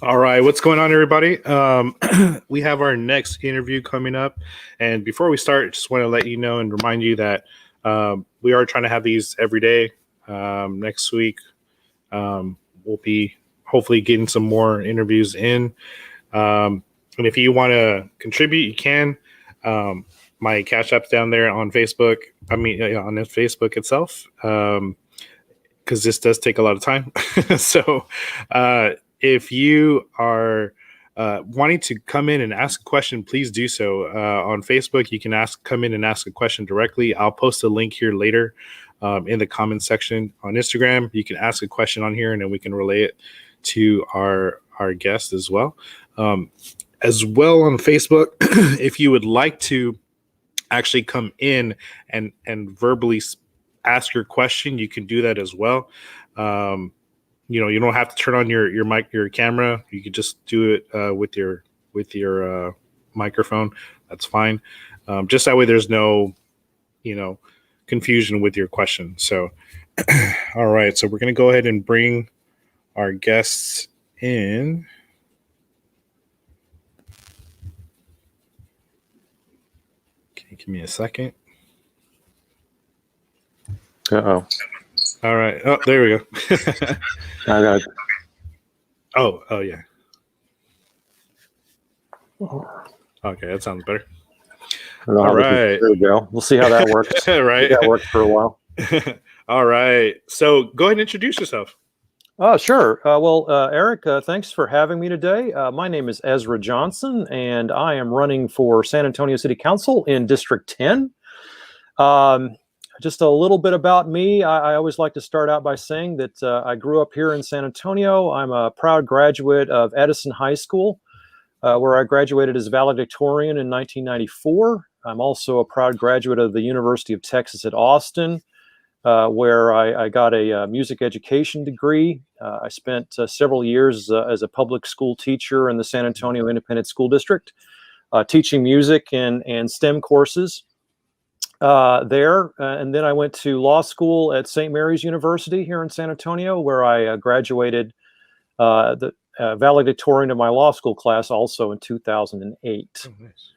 All right, what's going on, everybody? We have our next interview coming up, and before we start, just want to let you know and remind you that we are trying to have these every day. Next week, we'll be hopefully getting some more interviews in, and if you want to contribute, you can. My Cash App's down there on Facebook. I mean, on the Facebook itself, because this does take a lot of time. So. If you are wanting to come in and ask a question, please do so. On Facebook, you can come in and ask a question directly. I'll post a link here later in the comments section. On Instagram, you can ask a question on here, and then we can relay it to our guest as well. As well on Facebook, if you would like to actually come in and verbally ask your question, you can do that as well. You don't have to turn on your mic, your camera. You can just do it with your microphone. That's fine. Just that way, there's no, confusion with your question. So, all right. So we're gonna go ahead and bring our guests in. Okay, give me a second. Uh-oh. All right. Oh, there we go. I got it. Oh, yeah. Okay, that sounds better. All right. There we go. We'll see how that works. Right. That worked for a while. All right. So go ahead and introduce yourself. Sure. Eric, thanks for having me today. My name is Ezra Johnson, and I am running for San Antonio City Council in District 10. Just a little bit about me. I always like to start out by saying that I grew up here in San Antonio. I'm a proud graduate of Edison High School, where I graduated as valedictorian in 1994. I'm also a proud graduate of the University of Texas at Austin, where I got a music education degree. I spent several years as a public school teacher in the San Antonio Independent School District, teaching music and STEM courses. There, and then I went to law school at St. Mary's University here in San Antonio, where I graduated the valedictorian of my law school class also in 2008. Oh, nice.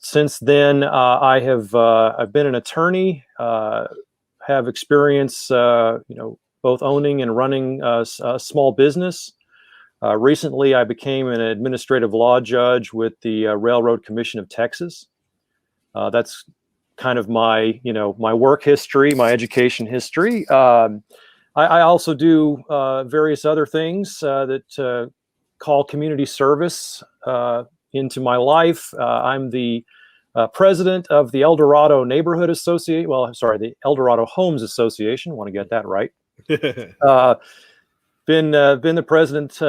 Since then, I've been an attorney, have experience, both owning and running a small business. Recently, I became an administrative law judge with the Railroad Commission of Texas. That's kind of my work history, my education history. I also do various other things that call community service into my life. I'm the president of the El Dorado Neighborhood Association. Well, I'm sorry, the El Dorado Homes Association. I want to get that right. Been the president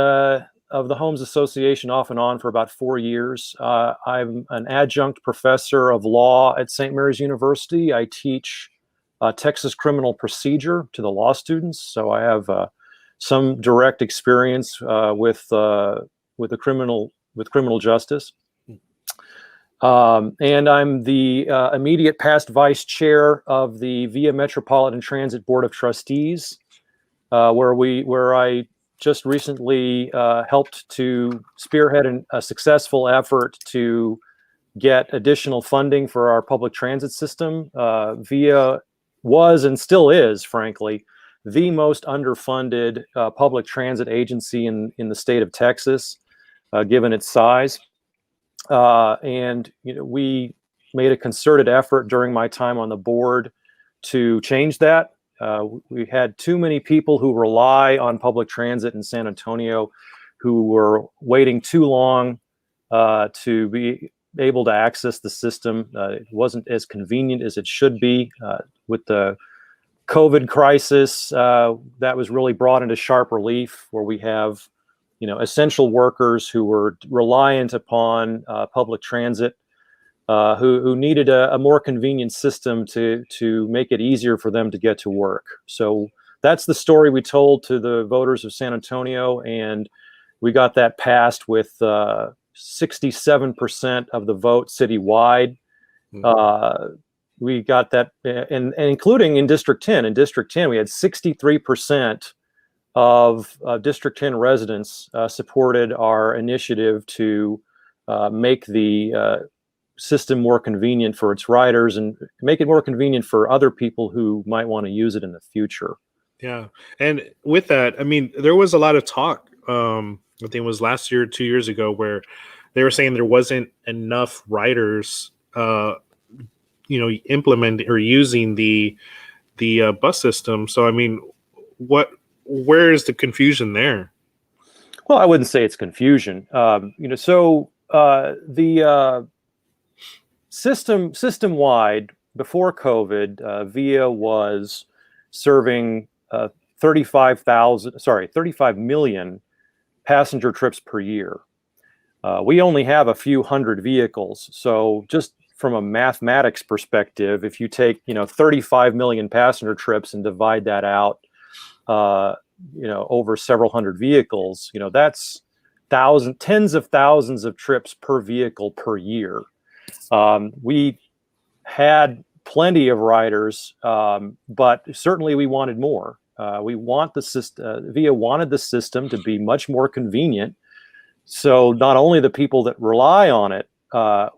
of the Homes Association off and on for about 4 years. I'm an adjunct professor of law at St. Mary's University. I teach Texas criminal procedure to the law students, so I have some direct experience with criminal justice. And I'm the immediate past vice chair of the Via Metropolitan Transit Board of Trustees, where I just recently helped to spearhead a successful effort to get additional funding for our public transit system. Via was and still is, frankly, the most underfunded public transit agency in the state of Texas, given its size. And we made a concerted effort during my time on the board to change that. We had too many people who rely on public transit in San Antonio who were waiting too long to be able to access the system. It wasn't as convenient as it should be. With the COVID crisis, that was really brought into sharp relief, where we have essential workers who were reliant upon public transit, who needed a more convenient system to make it easier for them to get to work. So that's the story we told to the voters of San Antonio, and we got that passed with 67% of the vote citywide. We got that, and including in District 10. In District 10, we had 63% of District 10 residents supported our initiative to make the system more convenient for its riders and make it more convenient for other people who might want to use it in the future. Yeah. And with that, I mean, there was a lot of talk, I think it was last year, 2 years ago, where they were saying there wasn't enough riders, implement or using the bus system. So, I mean, where is the confusion there? Well, I wouldn't say it's confusion. The system-wide before COVID, VIA was serving 35 million passenger trips per year. We only have a few hundred vehicles, so just from a mathematics perspective, if you take 35 million passenger trips and divide that out, over several hundred vehicles, that's tens of thousands of trips per vehicle per year. We had plenty of riders, but certainly we wanted more. We want the system. VIA wanted the system to be much more convenient, so not only the people that rely on it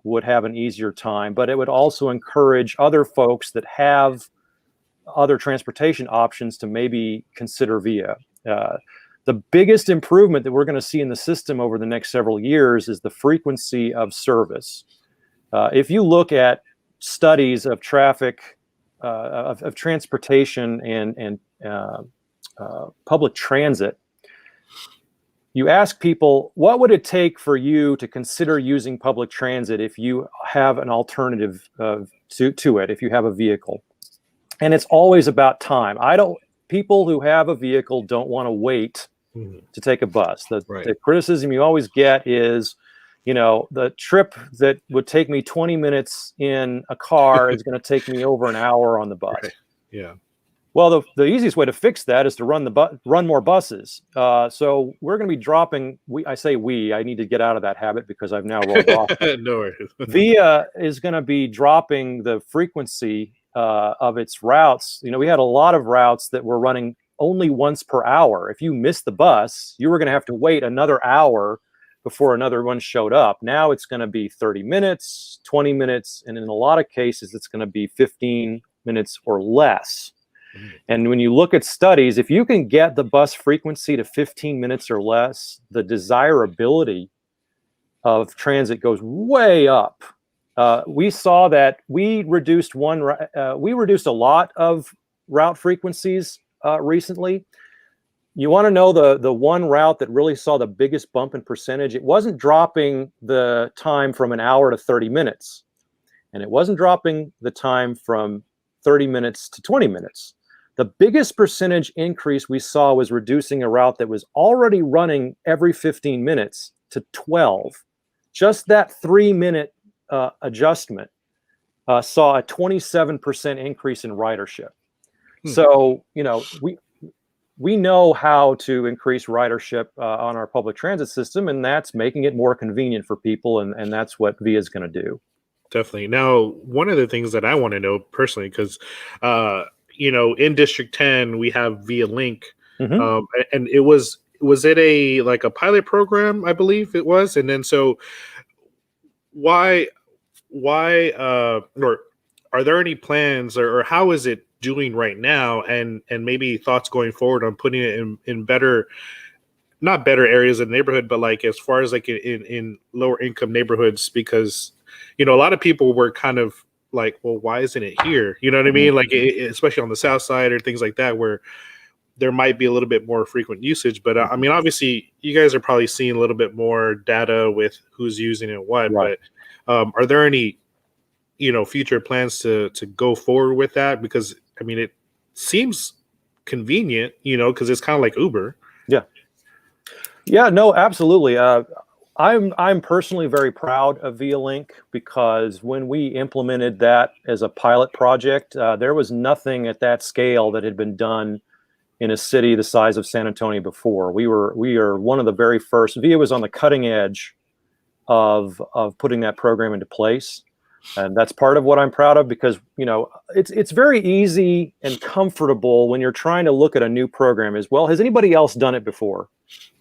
would have an easier time, but it would also encourage other folks that have other transportation options to maybe consider VIA. The biggest improvement that we're going to see in the system over the next several years is the frequency of service. If you look at studies of traffic, of transportation and public transit, you ask people, what would it take for you to consider using public transit if you have an alternative to it, if you have a vehicle? And it's always about time. People who have a vehicle don't want to wait to take a bus. The criticism you always get is, the trip that would take me 20 minutes in a car is going to take me over an hour on the bus. Right. Yeah. Well, the easiest way to fix that is to run more buses. So we're going to be dropping. I need to get out of that habit because I've now rolled off. No worries. VIA is going to be dropping the frequency of its routes. We had a lot of routes that were running only once per hour. If you missed the bus, you were going to have to wait another hour before another one showed up. Now it's going to be 30 minutes, 20 minutes, and in a lot of cases, it's going to be 15 minutes or less. And when you look at studies, if you can get the bus frequency to 15 minutes or less, the desirability of transit goes way up. We saw that we reduced a lot of route frequencies recently. You want to know the one route that really saw the biggest bump in percentage? It wasn't dropping the time from an hour to 30 minutes, and it wasn't dropping the time from 30 minutes to 20 minutes. The biggest percentage increase we saw was reducing a route that was already running every 15 minutes to 12. Just that 3-minute adjustment saw a 27% increase in ridership. So, we know how to increase ridership on our public transit system, and that's making it more convenient for people, and that's what VIA is going to do. Definitely. Now, one of the things that I want to know personally, because in District 10 we have Vlink, and was it a pilot program? I believe it was, and then so why or are there any plans or how is it doing right now, and maybe thoughts going forward on putting it in better, not better areas of the neighborhood, but as far as in lower income neighborhoods, because a lot of people were kind of like, well, why isn't it here? You know what I mean? Especially on the south side or things like that, where there might be a little bit more frequent usage. But I mean, obviously you guys are probably seeing a little bit more data with who's using it and what, right. But are there any, future plans to go forward with that? Because I mean, it seems convenient, because it's kind of like Uber. Yeah, no, absolutely. I'm personally very proud of Vlink because when we implemented that as a pilot project, there was nothing at that scale that had been done in a city the size of San Antonio before. We are one of the very first. VIA was on the cutting edge of putting that program into place. And that's part of what I'm proud of, because, you know, it's very easy and comfortable when you're trying to look at a new program as well. Has anybody else done it before?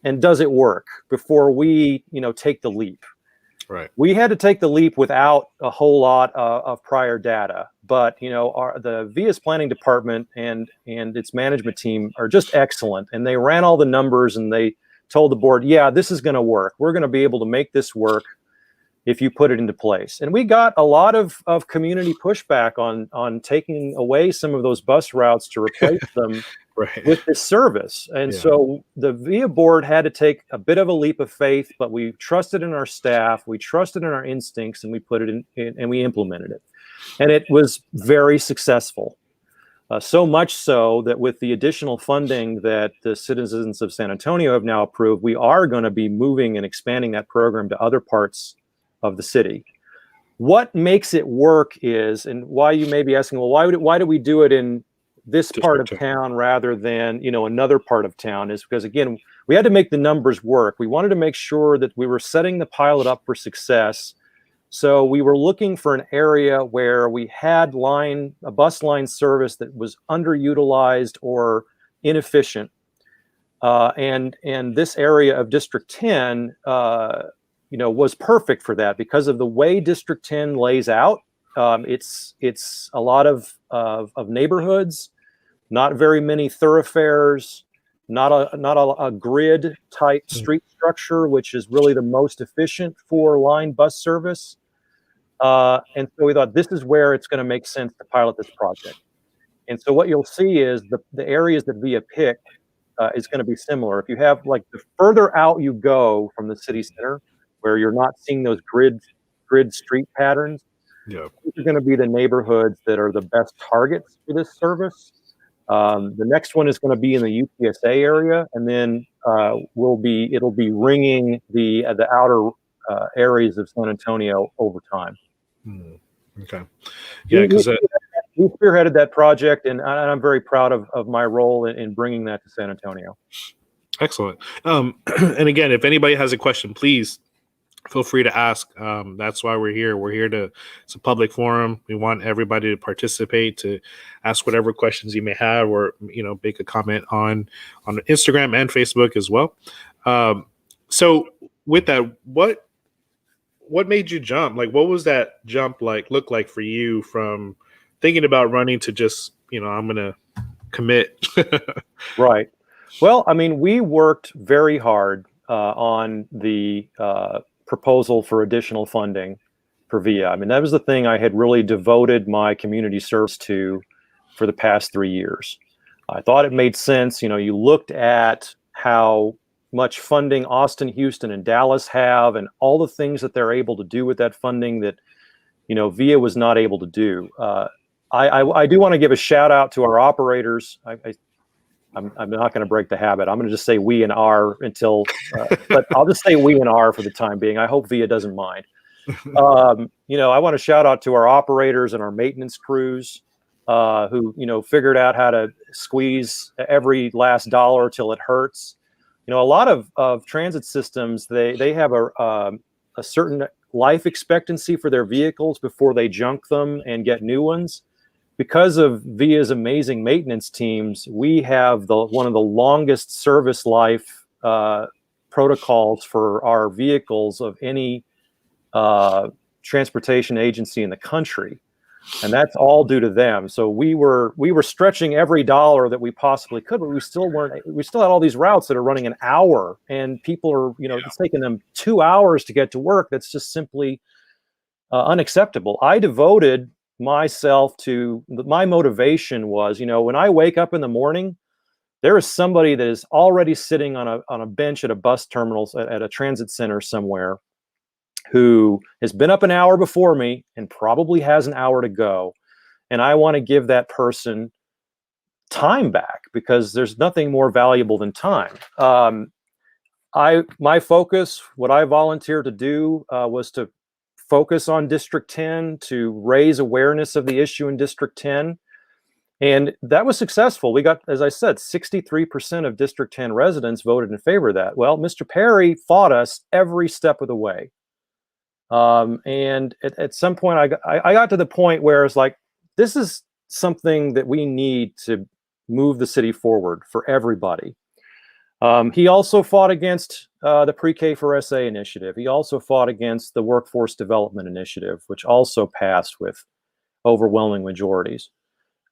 And does it work before we, you know, take the leap? Right. We had to take the leap without a whole lot of prior data, but, you know, the VIA's planning department and its management team are just excellent. And they ran all the numbers and they told the board, yeah, this is going to work. We're going to be able to make this work if you put it into place. And we got a lot of community pushback on taking away some of those bus routes to replace them Right. with this service. And so the VIA board had to take a bit of a leap of faith, but we trusted in our staff, we trusted in our instincts, and we put it in and we implemented it. And it was very successful. So much so that with the additional funding that the citizens of San Antonio have now approved, we are going to be moving and expanding that program to other parts of the city. What makes it work is, and why you may be asking, well, why do we do it in this part of town rather than, you know, another part of town, is because, again, we had to make the numbers work. We wanted to make sure that we were setting the pilot up for success. So we were looking for an area where we had a bus line service that was underutilized or inefficient. And this area of District 10, you know, was perfect for that because of the way District 10 lays out. It's a lot of neighborhoods, not very many thoroughfares, not a grid type street structure, which is really the most efficient for line bus service. And so we thought this is where it's going to make sense to pilot this project. And so what you'll see is the areas that VIA picked is going to be similar. If you have, like, the further out you go from the city center, where you're not seeing those grid street patterns, these are going to be the neighborhoods that are the best targets for this service. The next one is going to be in the UTSA area, and then it'll be ringing the outer areas of San Antonio over time. Okay. Yeah, because we spearheaded that project, and I'm very proud of my role in bringing that to San Antonio. Excellent. And again, if anybody has a question, please feel free to ask. That's why we're here. It's a public forum. We want everybody to participate, to ask whatever questions you may have, or, you know, make a comment on Instagram and Facebook as well. So with that, what made you jump? Like, what was that jump look like for you from thinking about running to just, you know, I'm going to commit? Right. Well, I mean, we worked very hard on the proposal for additional funding for VIA. I mean, that was the thing I had really devoted my community service to for the past 3 years. I thought it made sense. You know, you looked at how much funding Austin, Houston, and Dallas have, and all the things that they're able to do with that funding that, you know, VIA was not able to do. I do want to give a shout out to our operators. I'm not going to break the habit. I'm going to just say we and our until, but I'll just say we and our for the time being. I hope VIA doesn't mind. You know, I want to shout out to our operators and our maintenance crews who, you know, figured out how to squeeze every last dollar till it hurts. You know, a lot of transit systems, they have a certain life expectancy for their vehicles before they junk them and get new ones. Because of VIA's amazing maintenance teams, we have one of the longest service life protocols for our vehicles of any transportation agency in the country, and that's all due to them. So we were stretching every dollar that we possibly could, but we still had all these routes that are running an hour, and people are, you know, it's taking them 2 hours to get to work. That's just simply unacceptable. I devoted myself to my motivation was, you know, when I wake up in the morning, there is somebody that is already sitting on a bench at a bus terminal at a transit center somewhere who has been up an hour before me and probably has an hour to go. And I want to give that person time back, because there's nothing more valuable than time. My focus, what I volunteered to do was to focus on District 10, to raise awareness of the issue in District 10. And that was successful. We got, as I said, 63% of District 10 residents voted in favor of that. Well, Mr. Perry fought us every step of the way. And at some point, I got to the point where it's like, this is something that we need to move the city forward for everybody. He also fought against the Pre-K for SA initiative. He also fought against the Workforce Development Initiative, which also passed with overwhelming majorities.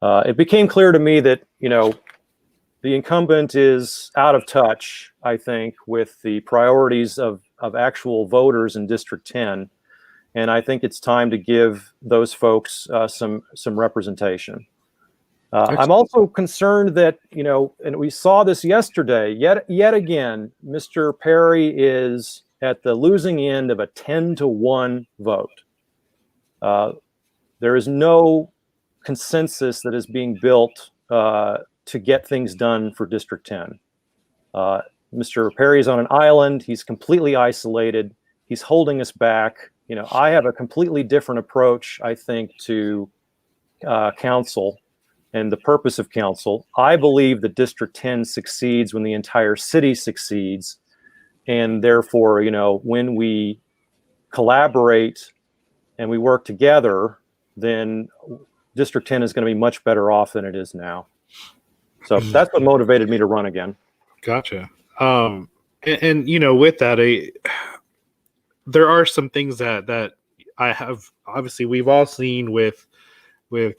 It became clear to me that, the incumbent is out of touch, I think, with the priorities of actual voters in District 10. And I think it's time to give those folks some representation. I'm also concerned that, and we saw this yesterday, yet again, Mr. Perry is at the losing end of a 10-1 vote. There is no consensus that is being built to get things done for District 10. Mr. Perry is on an island. He's completely isolated. He's holding us back. I have a completely different approach, I think, to council and the purpose of council. I believe that District 10 succeeds when the entire city succeeds. And therefore, when we collaborate and we work together, then District 10 is going to be much better off than it is now. So that's what motivated me to run again. Gotcha. And with that, there are some things that I have, obviously we've all seen with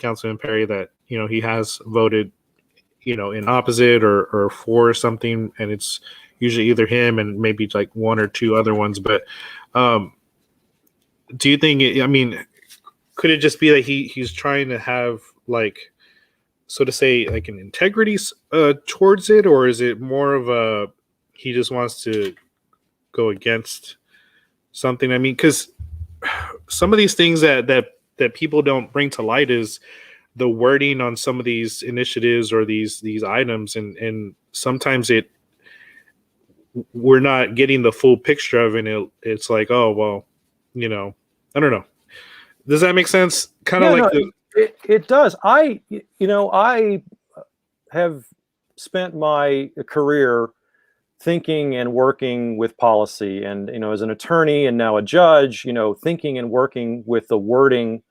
Councilman Perry that, he has voted, in opposite or for something, and it's usually either him and maybe like one or two other ones. But do you think, could it just be that he's trying to have, like, so to say, like an integrity towards it, or is it more of a, he just wants to go against something? Because some of these things that people don't bring to light is the wording on some of these initiatives or these items, and sometimes we're not getting the full picture of it. It's like, oh well, I don't know. Does that make sense? Kind of it does. I have spent my career thinking and working with policy, and as an attorney and now a judge, thinking and working with the wording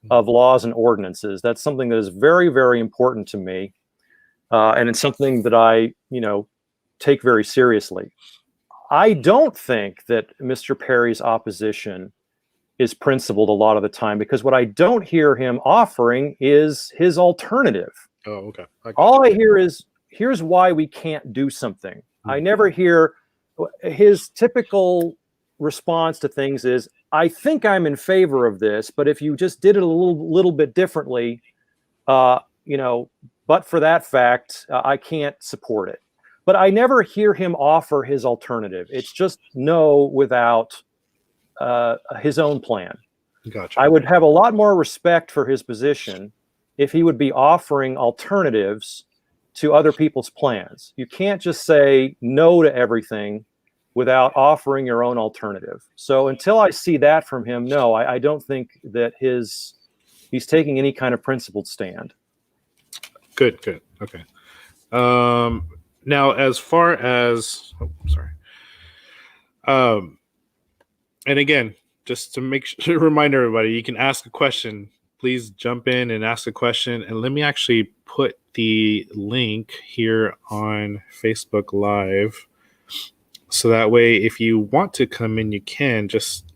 of laws and ordinances. That's something that is very, very important to me, and it's something that I take very seriously. I don't think that Mr. Perry's opposition is principled a lot of the time, because what I don't hear him offering is his alternative. Oh, okay. All I hear is, here's why we can't do something. I never hear his typical response to things is, I think I'm in favor of this, but if you just did it a little bit differently, but for that fact, I can't support it. But I never hear him offer his alternative. It's just no without his own plan. Gotcha. I would have a lot more respect for his position if he would be offering alternatives to other people's plans. You can't just say no to everything without offering your own alternative. So until I see that from him, no, I don't think that he's taking any kind of principled stand. Good. Okay. Now, as far as, and again, just to make sure to remind everybody, you can ask a question. Please jump in and ask a question. And let me actually put the link here on Facebook Live. So that way, if you want to come in, you can. Just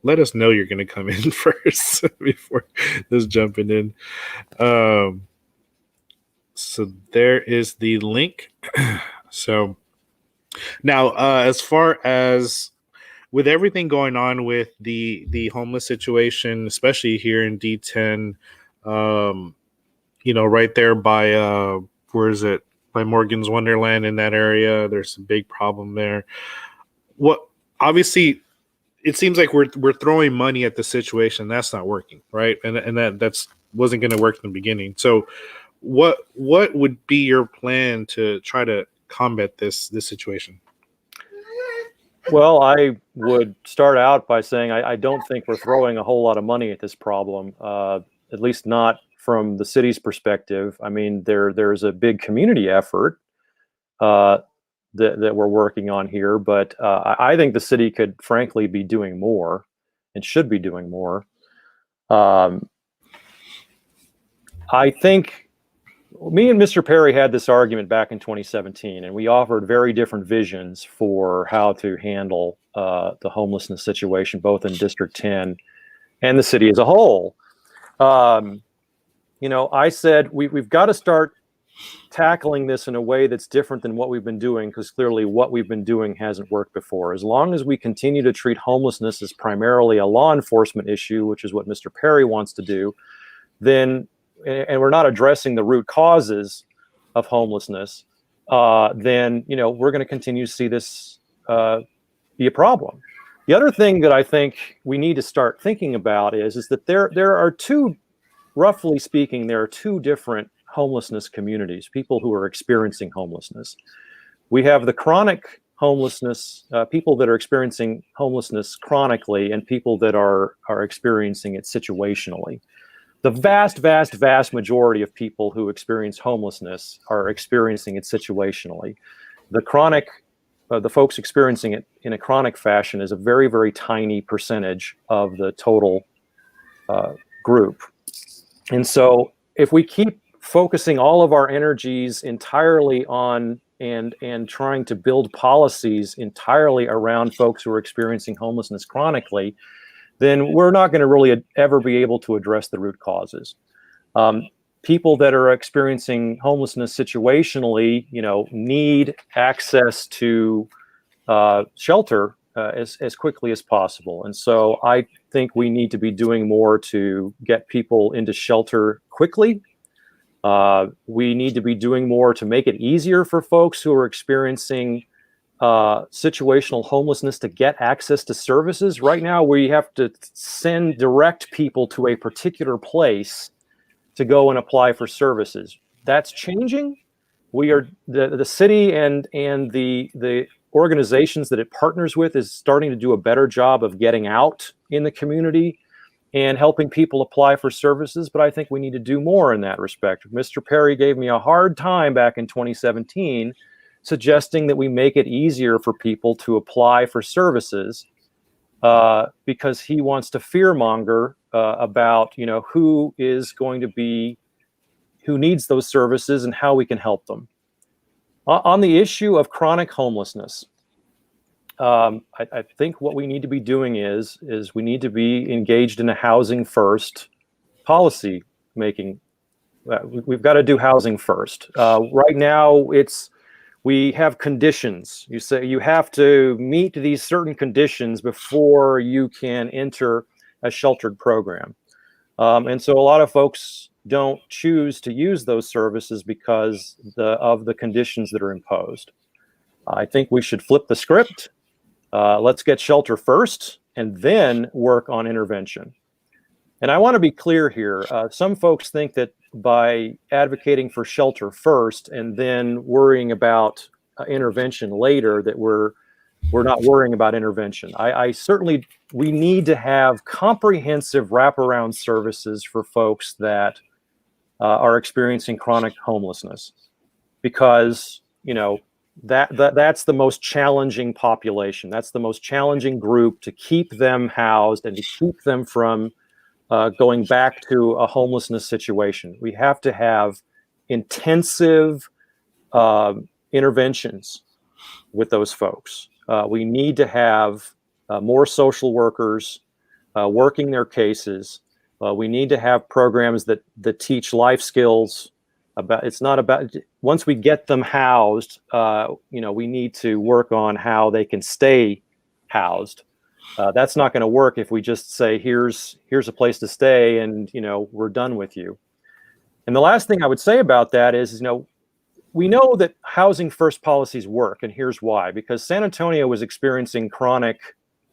let us know you're going to come in first before just jumping in. So there is the link. So now, as far as with everything going on with the homeless situation, especially here in D10, right there by where is it? By Morgan's Wonderland in that area, there's a big problem there. What obviously it seems like we're throwing money at the situation. That's not working, right? And that's wasn't going to work in the beginning. So what would be your plan to try to combat this situation? Well, I would start out by saying I don't think we're throwing a whole lot of money at this problem, at least not from the city's perspective. I mean, there's a big community effort that we're working on here, but I think the city could frankly be doing more. and should be doing more. I think me and Mr. Perry had this argument back in 2017, and we offered very different visions for how to handle the homelessness situation, both in District 10 and the city as a whole. I said we've got to start tackling this in a way that's different than what we've been doing, because clearly what we've been doing hasn't worked before. As long as we continue to treat homelessness as primarily a law enforcement issue, which is what Mr. Perry wants to do, then, and we're not addressing the root causes of homelessness, then, we're going to continue to see this be a problem. The other thing that I think we need to start thinking about is that there are roughly speaking, there are two different homelessness communities, people who are experiencing homelessness. We have the chronic homelessness, people that are experiencing homelessness chronically, and people that are experiencing it situationally. The vast, vast, vast majority of people who experience homelessness are experiencing it situationally. The folks experiencing it in a chronic fashion is a very, very tiny percentage of the total group. And so if we keep focusing all of our energies entirely on and trying to build policies entirely around folks who are experiencing homelessness chronically, then we're not going to really ever be able to address the root causes. People that are experiencing homelessness situationally, need access to shelter as quickly as possible. And so I think we need to be doing more to get people into shelter quickly. We need to be doing more to make it easier for folks who are experiencing situational homelessness to get access to services. Right now, we have to direct people to a particular place to go and apply for services. That's changing. We are the city and the organizations that it partners with is starting to do a better job of getting out in the community and helping people apply for services, but I think we need to do more in that respect. Mr. Perry gave me a hard time back in 2017, suggesting that we make it easier for people to apply for services because he wants to fearmonger about, who needs those services and how we can help them. On the issue of chronic homelessness, I think what we need to be doing is we need to be engaged in a housing first policy making. We've got to do housing first. Right now, we have conditions. You say you have to meet these certain conditions before you can enter a sheltered program. And so a lot of folks don't choose to use those services because of the conditions that are imposed. I think we should flip the script. Let's get shelter first and then work on intervention. And I want to be clear here. Some folks think that by advocating for shelter first and then worrying about intervention later, that we're not worrying about intervention. I certainly, we need to have comprehensive wraparound services for folks that are experiencing chronic homelessness, because that's the most challenging population. That's the most challenging group to keep them housed and to keep them from going back to a homelessness situation. We have to have intensive interventions with those folks. We need to have more social workers working their cases. We need to have programs that teach life skills. It's not about, once we get them housed, we need to work on how they can stay housed. That's not going to work if we just say, here's a place to stay and, we're done with you. And the last thing I would say about that is, we know that housing first policies work, and here's why. Because San Antonio was experiencing chronic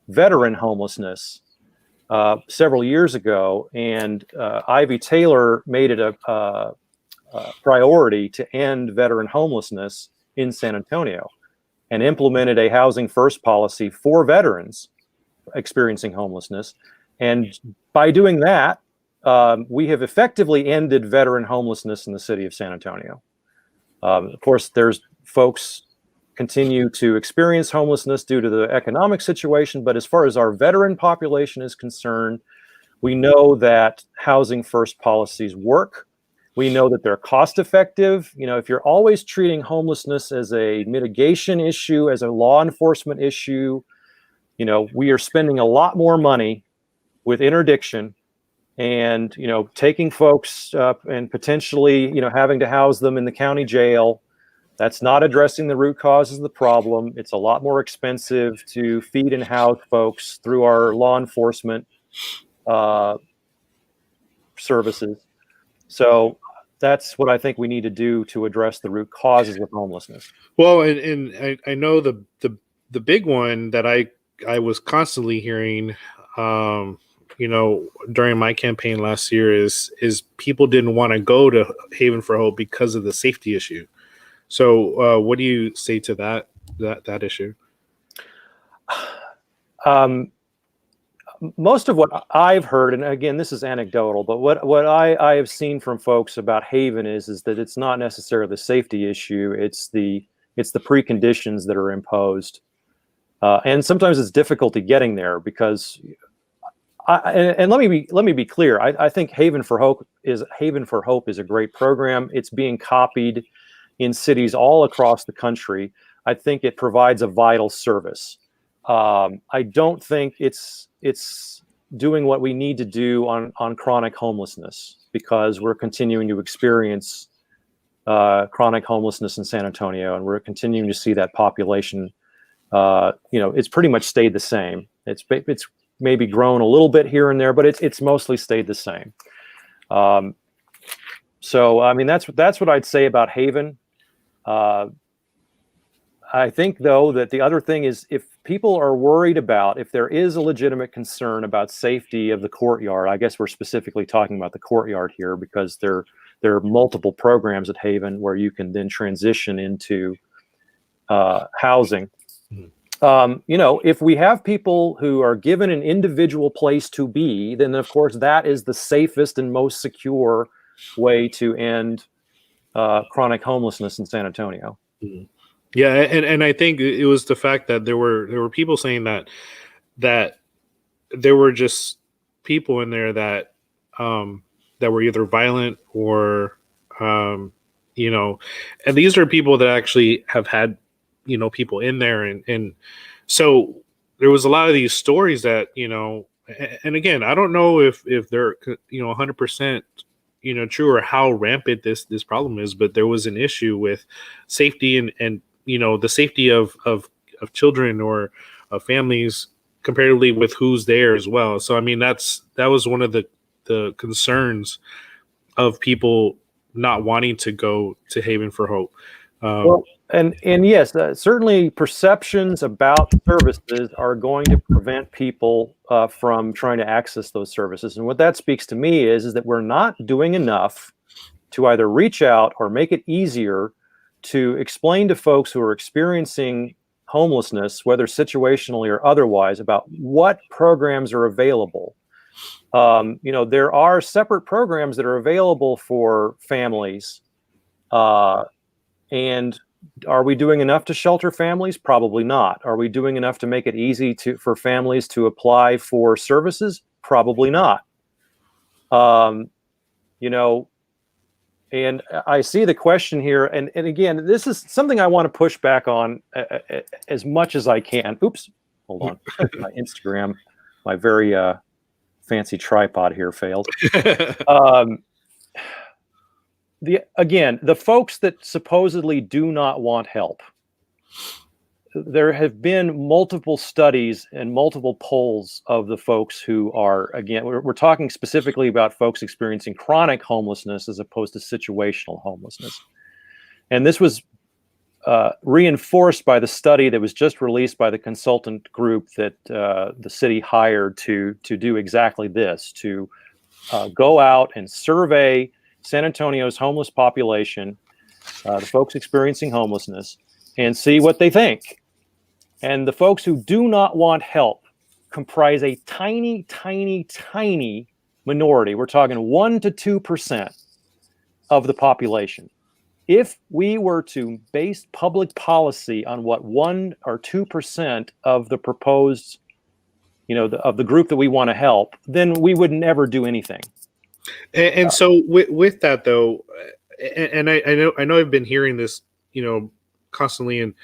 veteran homelessness several years ago, and Ivy Taylor made it a priority to end veteran homelessness in San Antonio and implemented a housing first policy for veterans experiencing homelessness. And by doing that, we have effectively ended veteran homelessness in the city of San Antonio. Of course, there's folks continue to experience homelessness due to the economic situation. But as far as our veteran population is concerned, we know that housing first policies work. We know that they're cost effective. You know, if you're always treating homelessness as a mitigation issue, as a law enforcement issue, you know, we are spending a lot more money with interdiction and, you know, taking folks and potentially, you know, having to house them in the county jail. That's not addressing the root causes of the problem. It's a lot more expensive to feed and house folks through our law enforcement services. So that's what I think we need to do to address the root causes of homelessness. Well, and I know the big one that I was constantly hearing, you know, during my campaign last year is people didn't want to go to Haven for Hope because of the safety issue. So what do you say to that issue? Most of what I've heard, and again, this is anecdotal, but what I have seen from folks about Haven is that it's not necessarily the safety issue. It's the preconditions that are imposed. And sometimes it's difficulty getting there because and let me be clear. I think Haven for Hope is a great program. It's being copied in cities all across the country. I think it provides a vital service. I don't think it's doing what we need to do on chronic homelessness, because we're continuing to experience chronic homelessness in San Antonio, and we're continuing to see that population. You know, it's pretty much stayed the same. It's maybe grown a little bit here and there, but it's mostly stayed the same. So I mean, that's what I'd say about Haven. I think, though, that the other thing is, if people are worried about, if there is a legitimate concern about safety of the courtyard, I guess we're specifically talking about the courtyard here, because there are multiple programs at Haven where you can then transition into housing. You know, if we have people who are given an individual place to be, then of course that is the safest and most secure way to end chronic homelessness in San Antonio. Mm-hmm. Yeah, and I think it was the fact that there were people saying that there were just people in there that that were either violent or you know, and these are people that actually have had, you know, people in there, and so there was a lot of these stories that, you know, and again, I don't know if they're, you know, 100%, you know, true, or how rampant this problem is, but there was an issue with safety and you know, the safety of children or of families comparatively with who's there as well. So I mean, that was one of the concerns of people not wanting to go to Haven for Hope. Well, and yes, certainly perceptions about services are going to prevent people from trying to access those services. And what that speaks to me is that we're not doing enough to either reach out or make it easier to explain to folks who are experiencing homelessness, whether situationally or otherwise, about what programs are available. You know, there are separate programs that are available for families. And are we doing enough to shelter families? Probably not. Are we doing enough to make it easy for families to apply for services? Probably not. You know, and I see the question here, and again, this is something I want to push back on as much as I can. Oops, hold on. My Instagram, my very fancy tripod here failed. The folks that supposedly do not want help, there have been multiple studies and multiple polls of the folks who are, again, we're talking specifically about folks experiencing chronic homelessness as opposed to situational homelessness. And this was reinforced by the study that was just released by the consultant group that the city hired to do exactly this, to go out and survey San Antonio's homeless population, the folks experiencing homelessness, and see what they think. And the folks who do not want help comprise a tiny, tiny, tiny minority. We're talking 1% to 2% of the population. if we were to base public policy on what 1 or 2% of the proposed, of the group that we want to help, then we would never do anything. And so with that though, and I know I've been hearing this, constantly. And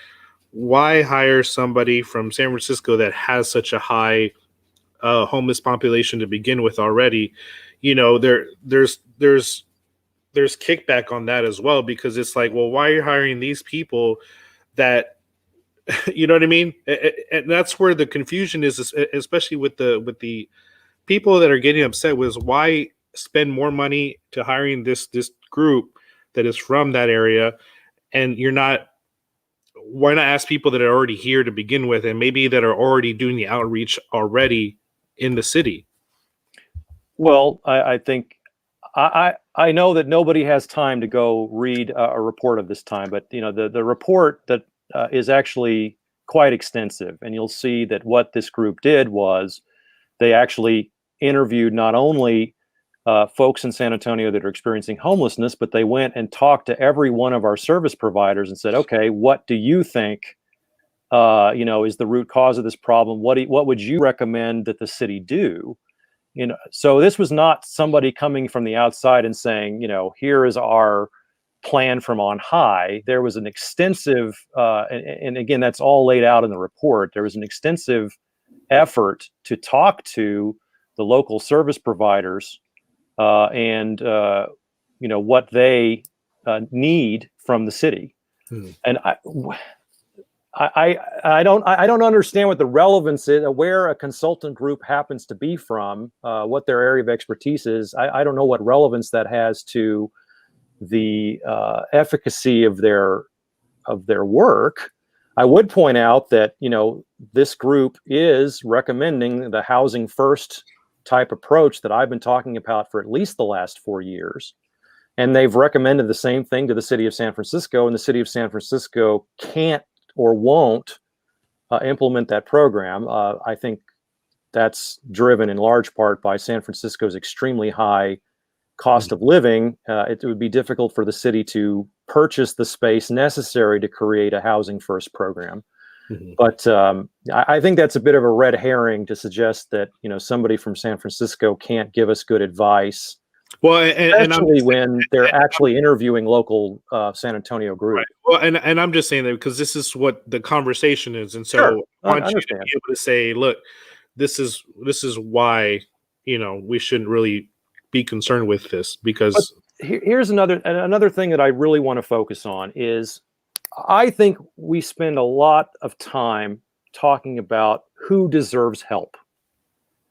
why hire somebody from San Francisco that has such a high homeless population to begin with already? There's kickback on that as well, because it's like, well, why are you hiring these people that, you know what I mean? And that's where the confusion is, especially with the people that are getting upset, was why spend more money to hiring this group that is from that area, and why not ask people that are already here to begin with, and maybe that are already doing the outreach already in the city? Well, I think I know that nobody has time to go read a report of this time, but the report that is actually quite extensive, and you'll see that what this group did was they actually interviewed not only folks in San Antonio that are experiencing homelessness, but they went and talked to every one of our service providers and said, okay, what do you think is the root cause of this problem? What would you recommend that the city do? So this was not somebody coming from the outside and saying, here is our plan from on high. There was an extensive, and again, that's all laid out in the report. There was an extensive effort to talk to the local service providers and what they need from the city. And I don't understand what the relevance is, where a consultant group happens to be from, what their area of expertise is. I don't know what relevance that has to the efficacy of their work. I would point out that this group is recommending the housing first type approach that I've been talking about for at least the last 4 years. And they've recommended the same thing to the city of San Francisco, and the city of San Francisco can't or won't implement that program. I think that's driven in large part by San Francisco's extremely high cost of living. It would be difficult for the city to purchase the space necessary to create a housing first program. But I think that's a bit of a red herring to suggest that somebody from San Francisco can't give us good advice. Well, especially when they're actually interviewing local San Antonio groups. Right. Well, and I'm just saying that because this is what the conversation is, and so sure. I want you to be able to say, look, this is why we shouldn't really be concerned with this, because here's another thing that I really want to focus on is I think we spend a lot of time talking about who deserves help.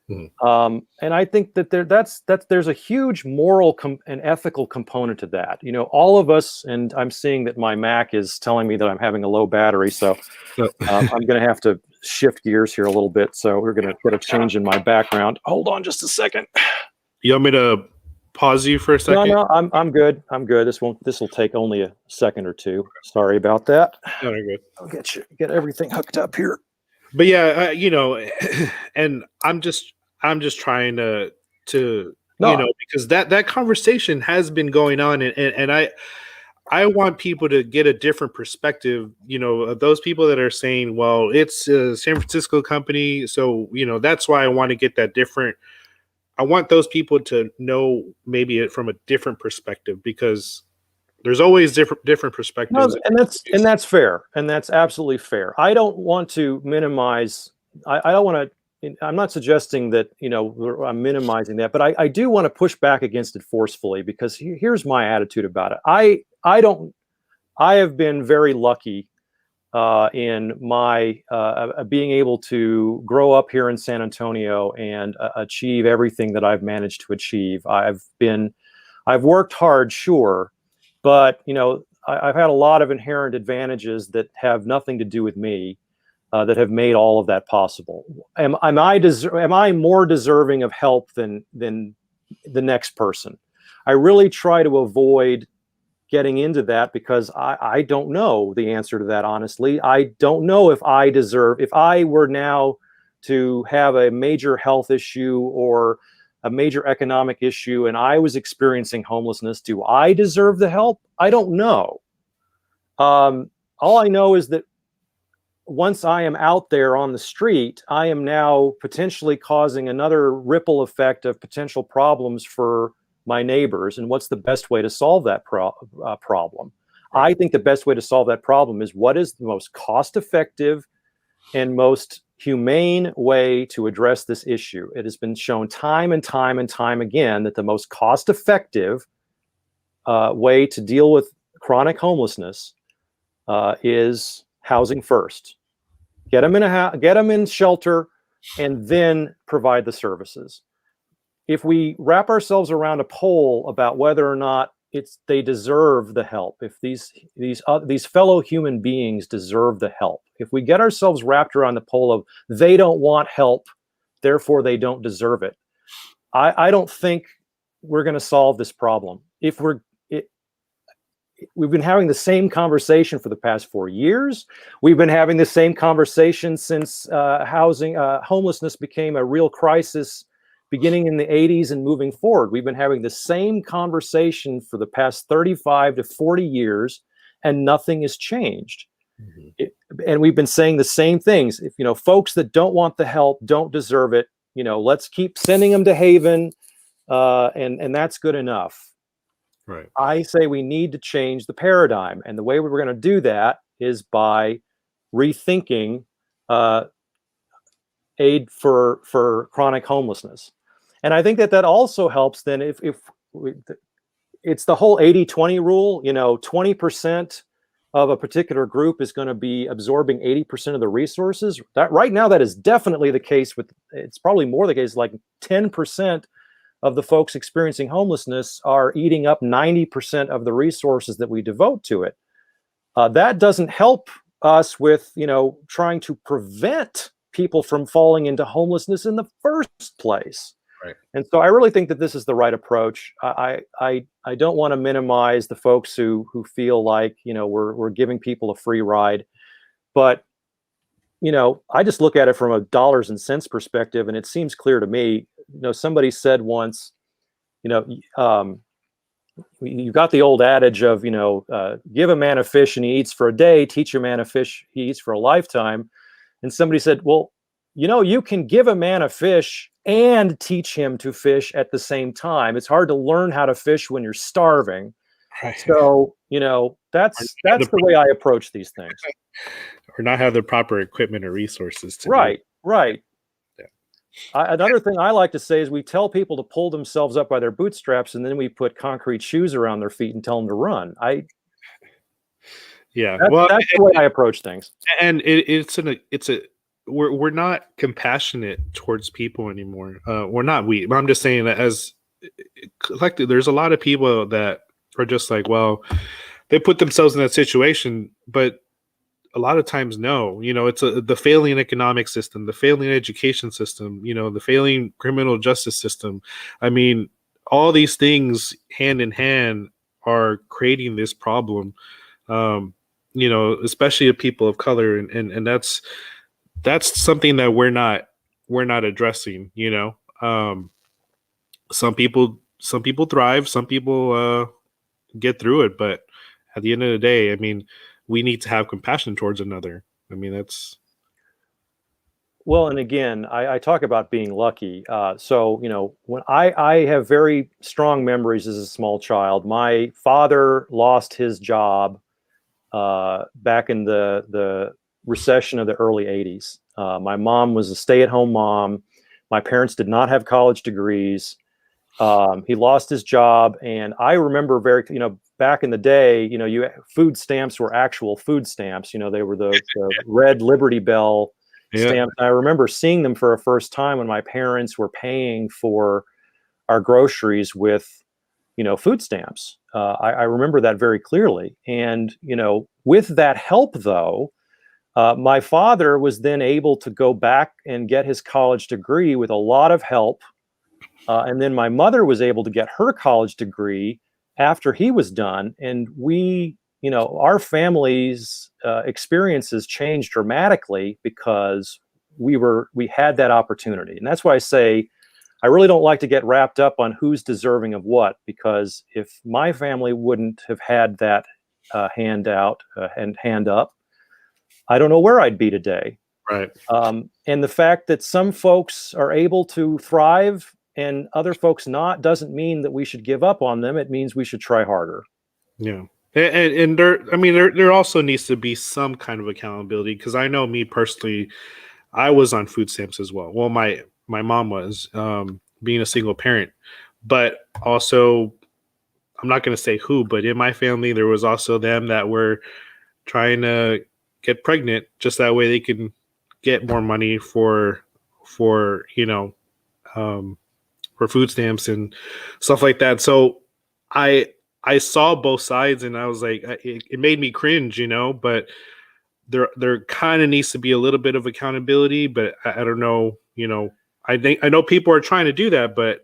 And I think that there's a huge moral and ethical component to that. All of us, and I'm seeing that my Mac is telling me that I'm having a low battery, so I'm going to have to shift gears here a little bit. So we're going to get a change in my background. Hold on just a second. You want me to pause you for a second? No, I'm good. I'm good. This will take only a second or two. Sorry about that. No, you're good. I'll get everything hooked up here. But yeah, and I'm just trying to because that conversation has been going on, and I want people to get a different perspective, of those people that are saying, well, it's a San Francisco company, so that's why I want to get that different. I want those people to know maybe it from a different perspective, because there's always different perspectives. No, and that's fair, and that's absolutely fair. I don't want to minimize. I don't want to. I'm not suggesting that I'm minimizing that, but I do want to push back against it forcefully, because here's my attitude about it. I have been very lucky in my being able to grow up here in San Antonio and achieve everything that I've managed to achieve. I've worked hard, sure, but I've had a lot of inherent advantages that have nothing to do with me. That have made all of that possible. Am I more deserving of help than the next person? I really try to avoid getting into that, because I don't know the answer to that, honestly. I don't know if I were now to have a major health issue or a major economic issue and I was experiencing homelessness, do I deserve the help? I don't know. All I know is that once I am out there on the street, I am now potentially causing another ripple effect of potential problems for my neighbors. And what's the best way to solve that problem? I think the best way to solve that problem is what is the most cost-effective and most humane way to address this issue. It has been shown time and time and time again that the most cost-effective way to deal with chronic homelessness is housing first. Get them in shelter, and then provide the services. If we wrap ourselves around a poll about whether or not they deserve the help, if these fellow human beings deserve the help, if we get ourselves wrapped around the poll of they don't want help, therefore they don't deserve it, I don't think we're going to solve this problem. We've been having the same conversation for the past 4 years. We've been having the same conversation since homelessness became a real crisis beginning in the 80s and moving forward. We've been having the same conversation for the past 35 to 40 years, and nothing has changed. And we've been saying the same things. If folks that don't want the help don't deserve it, let's keep sending them to Haven, and that's good enough. Right. I say we need to change the paradigm, and the way we're going to do that is by rethinking aid for chronic homelessness. And I think that also helps then if it's the whole 80-20 rule. 20% of a particular group is going to be absorbing 80% of the resources. That right now, that is definitely the case it's probably more the case, like 10% of the folks experiencing homelessness are eating up 90% of the resources that we devote to it. That doesn't help us with, trying to prevent people from falling into homelessness in the first place. Right. And so I really think that this is the right approach. I don't want to minimize the folks who feel like, we're giving people a free ride, but I just look at it from a dollars and cents perspective, and it seems clear to me. Somebody said once, you got the old adage of, give a man a fish and he eats for a day, teach a man a fish, he eats for a lifetime. And somebody said, well, you can give a man a fish and teach him to fish at the same time. It's hard to learn how to fish when you're starving. Right. So, that's the way I approach these things. Or not have the proper equipment or resources to Right. Another thing I like to say is we tell people to pull themselves up by their bootstraps, and then we put concrete shoes around their feet and tell them to run. That's the way I approach things. And we're not compassionate towards people anymore. We're not but I'm just saying that as collective, there's a lot of people that are just like, well, they put themselves in that situation, but a lot of times, no, it's the failing economic system, the failing education system, the failing criminal justice system. I mean, all these things hand in hand are creating this problem, especially of people of color. And that's something that we're not addressing, some people thrive, some people get through it. But at the end of the day, I mean, we need to have compassion towards another. I mean, that's. Well, and again, I talk about being lucky. So, when I have very strong memories as a small child. My father lost his job back in the recession of the early 80s. My mom was a stay-at-home mom. My parents did not have college degrees. He lost his job, and I remember back in the day, food stamps were actual food stamps. They were the red Liberty Bell stamps. And I remember seeing them for a first time when my parents were paying for our groceries with, food stamps. I remember that very clearly. And, with that help, though, my father was then able to go back and get his college degree with a lot of help. And then my mother was able to get her college degree after he was done. And our family's experiences changed dramatically because we had that opportunity. And that's why I say I really don't like to get wrapped up on who's deserving of what, because if my family wouldn't have had that handout and hand up, I don't know where I'd be today. Right. And the fact that some folks are able to thrive and other folks not doesn't mean that we should give up on them. It means we should try harder. Yeah. And there also needs to be some kind of accountability, because I know me personally, I was on food stamps as well. Well, my mom was, being a single parent, but also, I'm not going to say who, but in my family, there was also them that were trying to get pregnant just that way they can get more money for for food stamps and stuff like that. So I saw both sides, and I was like, it made me cringe, but there kind of needs to be a little bit of accountability, but I don't know, I know people are trying to do that, but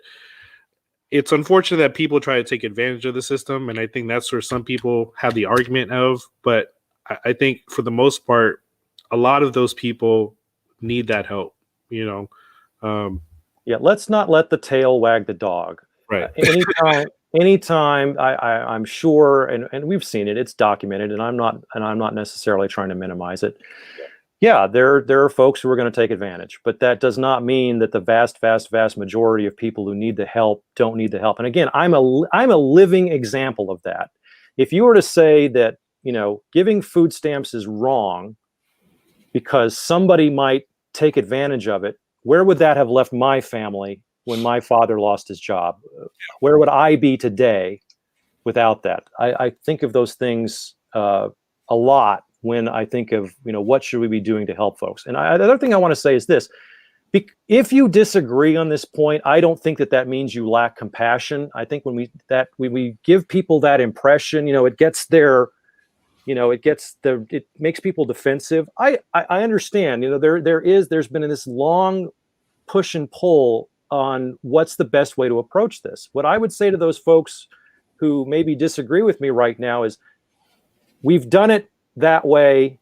it's unfortunate that people try to take advantage of the system. And I think that's where some people have the argument of, but I think for the most part, a lot of those people need that help, Yeah, let's not let the tail wag the dog. Right. Anytime I'm sure, and we've seen it, it's documented, and I'm not necessarily trying to minimize it. Yeah, there are folks who are going to take advantage, but that does not mean that the vast majority of people who need the help don't need the help. And again, I'm a living example of that. If you were to say that, giving food stamps is wrong because somebody might take advantage of it, where would that have left my family when my father lost his job? Where would I be today without that? I think of those things a lot when I think of, what should we be doing to help folks? And the other thing I want to say is this. If you disagree on this point, I don't think that means you lack compassion. I think when we give people that impression, it makes people defensive. I understand, there's been this long push and pull on what's the best way to approach this. What I would say to those folks who maybe disagree with me right now is, we've done it that way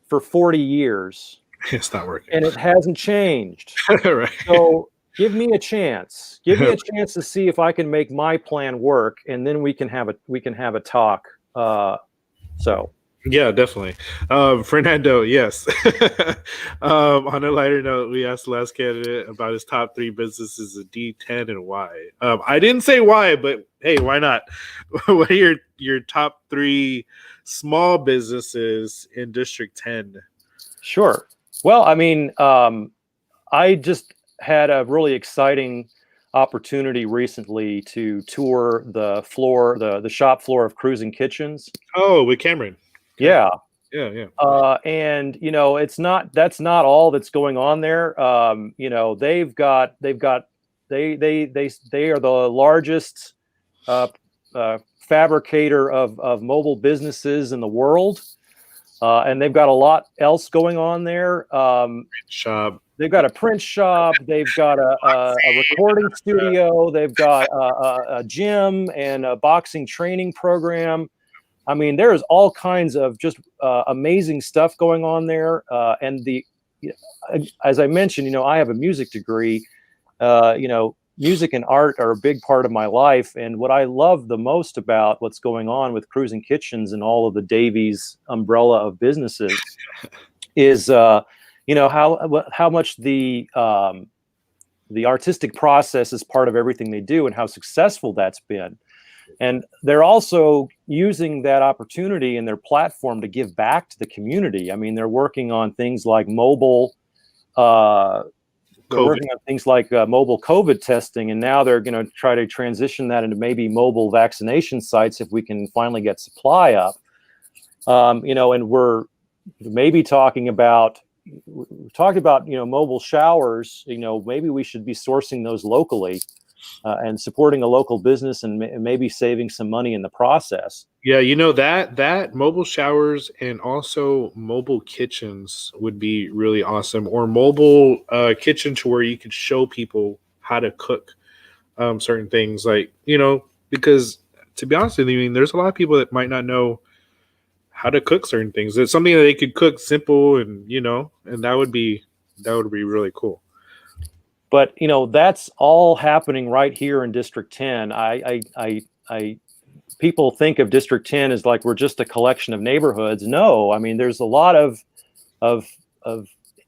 for 40 years. It's not working. And it hasn't changed. Right. So give me a chance. Give me a chance to see if I can make my plan work, and then we can have a talk. Yeah, definitely. Fernando, yes. On a lighter note, we asked the last candidate about his top 3 businesses of D10 and why. I didn't say why, but hey, why not? What are your top 3 small businesses in District 10? Sure. Well, I just had a really exciting opportunity recently to tour the shop floor of Cruising Kitchens. Oh, with Cameron. Yeah. Yeah. And that's not all that's going on there. They are the largest fabricator of mobile businesses in the world. And they've got a lot else going on there. Shop. They've got a print shop. They've got a recording studio. They've got a gym and a boxing training program. There's all kinds of just amazing stuff going on there. And as I mentioned, I have a music degree. Music and art are a big part of my life. And what I love the most about what's going on with Cruising Kitchens and all of the Davies umbrella of businesses is, how much the artistic process is part of everything they do, and how successful that's been. And they're also using that opportunity in their platform to give back to the community. They're working on things like mobile mobile COVID testing, and now they're going to try to transition that into maybe mobile vaccination sites if we can finally get supply up. And we're maybe talking about mobile showers. Maybe we should be sourcing those locally and supporting a local business, and maybe saving some money in the process. Yeah, that mobile showers and also mobile kitchens would be really awesome, or mobile kitchen to where you could show people how to cook certain things, because to be honest with you, there's a lot of people that might not know how to cook certain things. It's something that they could cook simple, and and that would be really cool. But that's all happening right here in District 10. People think of District 10 as like we're just a collection of neighborhoods. No, I mean there's a lot of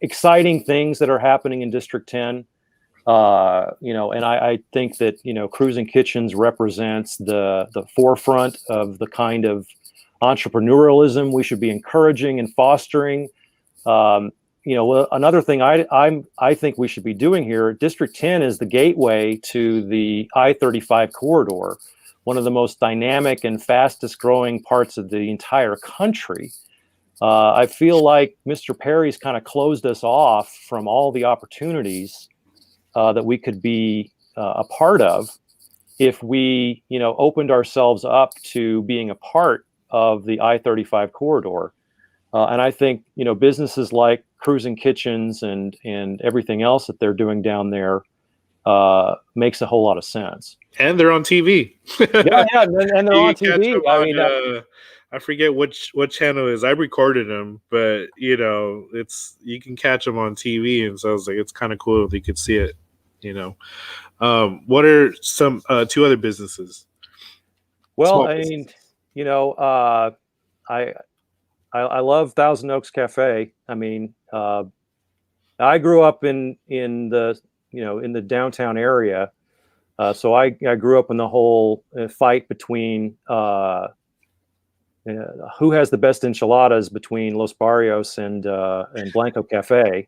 exciting things that are happening in District 10. And I think that Cruising Kitchens represents the forefront of the kind of entrepreneurialism we should be encouraging and fostering. Another thing I think we should be doing here, District 10 is the gateway to the I-35 corridor, one of the most dynamic and fastest growing parts of the entire country. I feel like Mr. Perry's kind of closed us off from all the opportunities that we could be a part of if we, opened ourselves up to being a part of the I-35 corridor. And I think, businesses like Cruising Kitchens and everything else that they're doing down there makes a whole lot of sense. And they're on TV. Yeah, and they're on TV. I forget what channel it is. I recorded them, but you can catch them on TV, and so I was like, it's kind of cool if you could see it. What are some two other businesses? Well, I mean, I love Thousand Oaks Cafe. I mean, I grew up in the downtown area, so I grew up in the whole fight between who has the best enchiladas between Los Barrios and Blanco Cafe,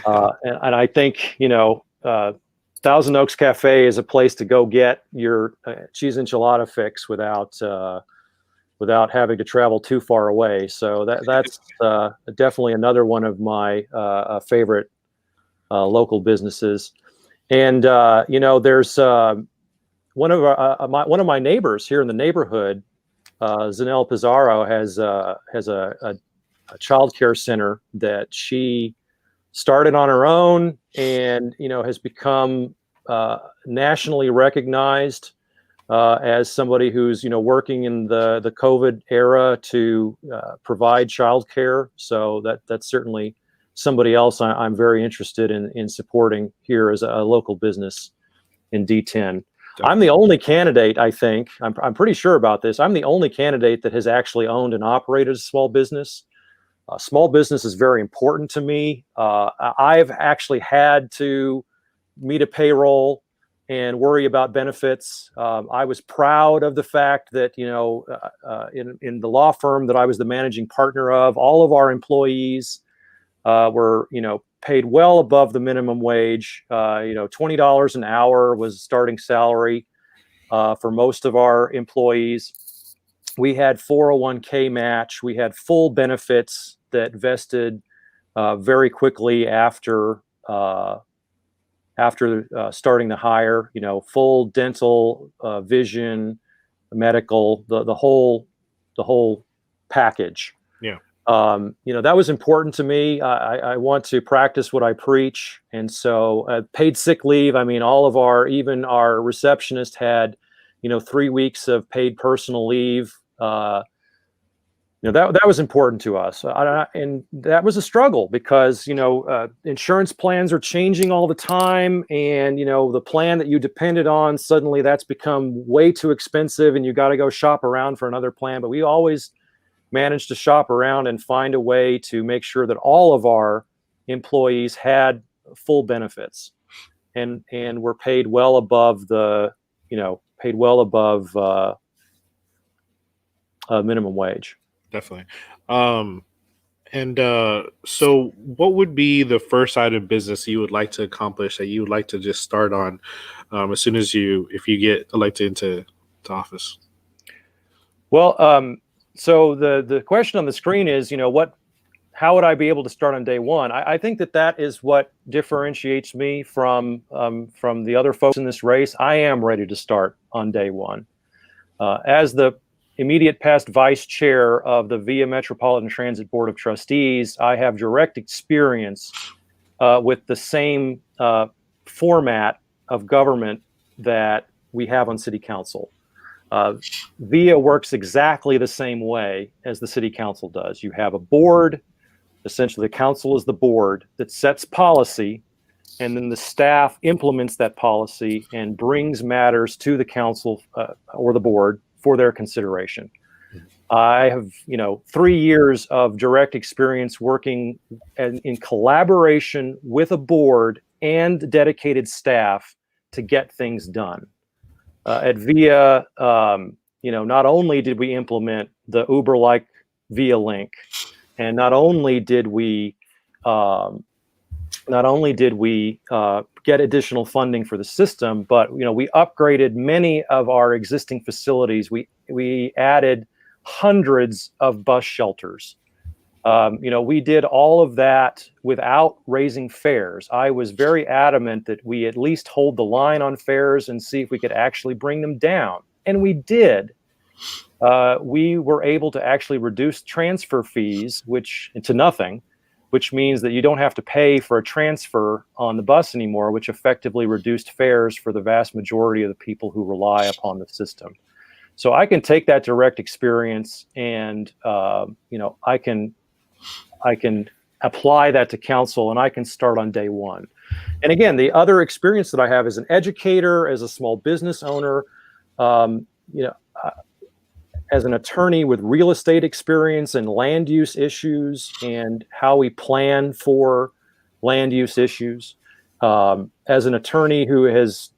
and I think Thousand Oaks Cafe is a place to go get your cheese enchilada fix without having to travel too far away. So that's definitely another one of my favorite local businesses. And there's one of my neighbors here in the neighborhood, Zanelle Pizarro, has a child care center that she started on her own and has become nationally recognized as somebody who's working in the COVID era to provide childcare. So that's certainly somebody else I'm very interested in supporting here as a local business in D10. I'm the only candidate, I think, I'm pretty sure about this. I'm the only candidate that has actually owned and operated a small business. Small business is very important to me. I've actually had to meet a payroll and worry about benefits. I was proud of the fact that, in the law firm that I was the managing partner of, all of our employees were, paid well above the minimum wage. $20 an hour was starting salary for most of our employees. We had 401k match. We had full benefits that vested very quickly after starting the hire. Full dental, vision, medical, the whole package. Yeah. That was important to me. I want to practice what I preach, and so paid sick leave. I mean, even our receptionist had 3 weeks of paid personal leave. That was important to us, and that was a struggle because insurance plans are changing all the time, and the plan that you depended on, suddenly that's become way too expensive, and you got to go shop around for another plan. But we always managed to shop around and find a way to make sure that all of our employees had full benefits, and were paid well above minimum wage. Definitely. So what would be the first item of business you would like to accomplish, that you would like to just start on as soon as if you get elected into office? Well, so the question on the screen is, how would I be able to start on day one? I think that is what differentiates me from the other folks in this race. I am ready to start on day one. As the immediate past vice chair of the VIA Metropolitan Transit Board of Trustees, I have direct experience with the same format of government that we have on City Council. VIA works exactly the same way as the City Council does. You have a board. Essentially, the council is the board that sets policy, and then the staff implements that policy and brings matters to the council or the board for their consideration. I have, 3 years of direct experience working in collaboration with a board and dedicated staff to get things done. At VIA, not only did we implement the Uber-like VIA Link, and not only did we get additional funding for the system, but we upgraded many of our existing facilities. We added hundreds of bus shelters. We did all of that without raising fares. I was very adamant that we at least hold the line on fares and see if we could actually bring them down. And we did. We were able to actually reduce transfer fees, to nothing, which means that you don't have to pay for a transfer on the bus anymore, which effectively reduced fares for the vast majority of the people who rely upon the system. So I can take that direct experience and, I can apply that to council, and I can start on day one. And again, the other experience that I have as an educator, as a small business owner, as an attorney with real estate experience and land use issues and how we plan for land use issues, as an attorney who has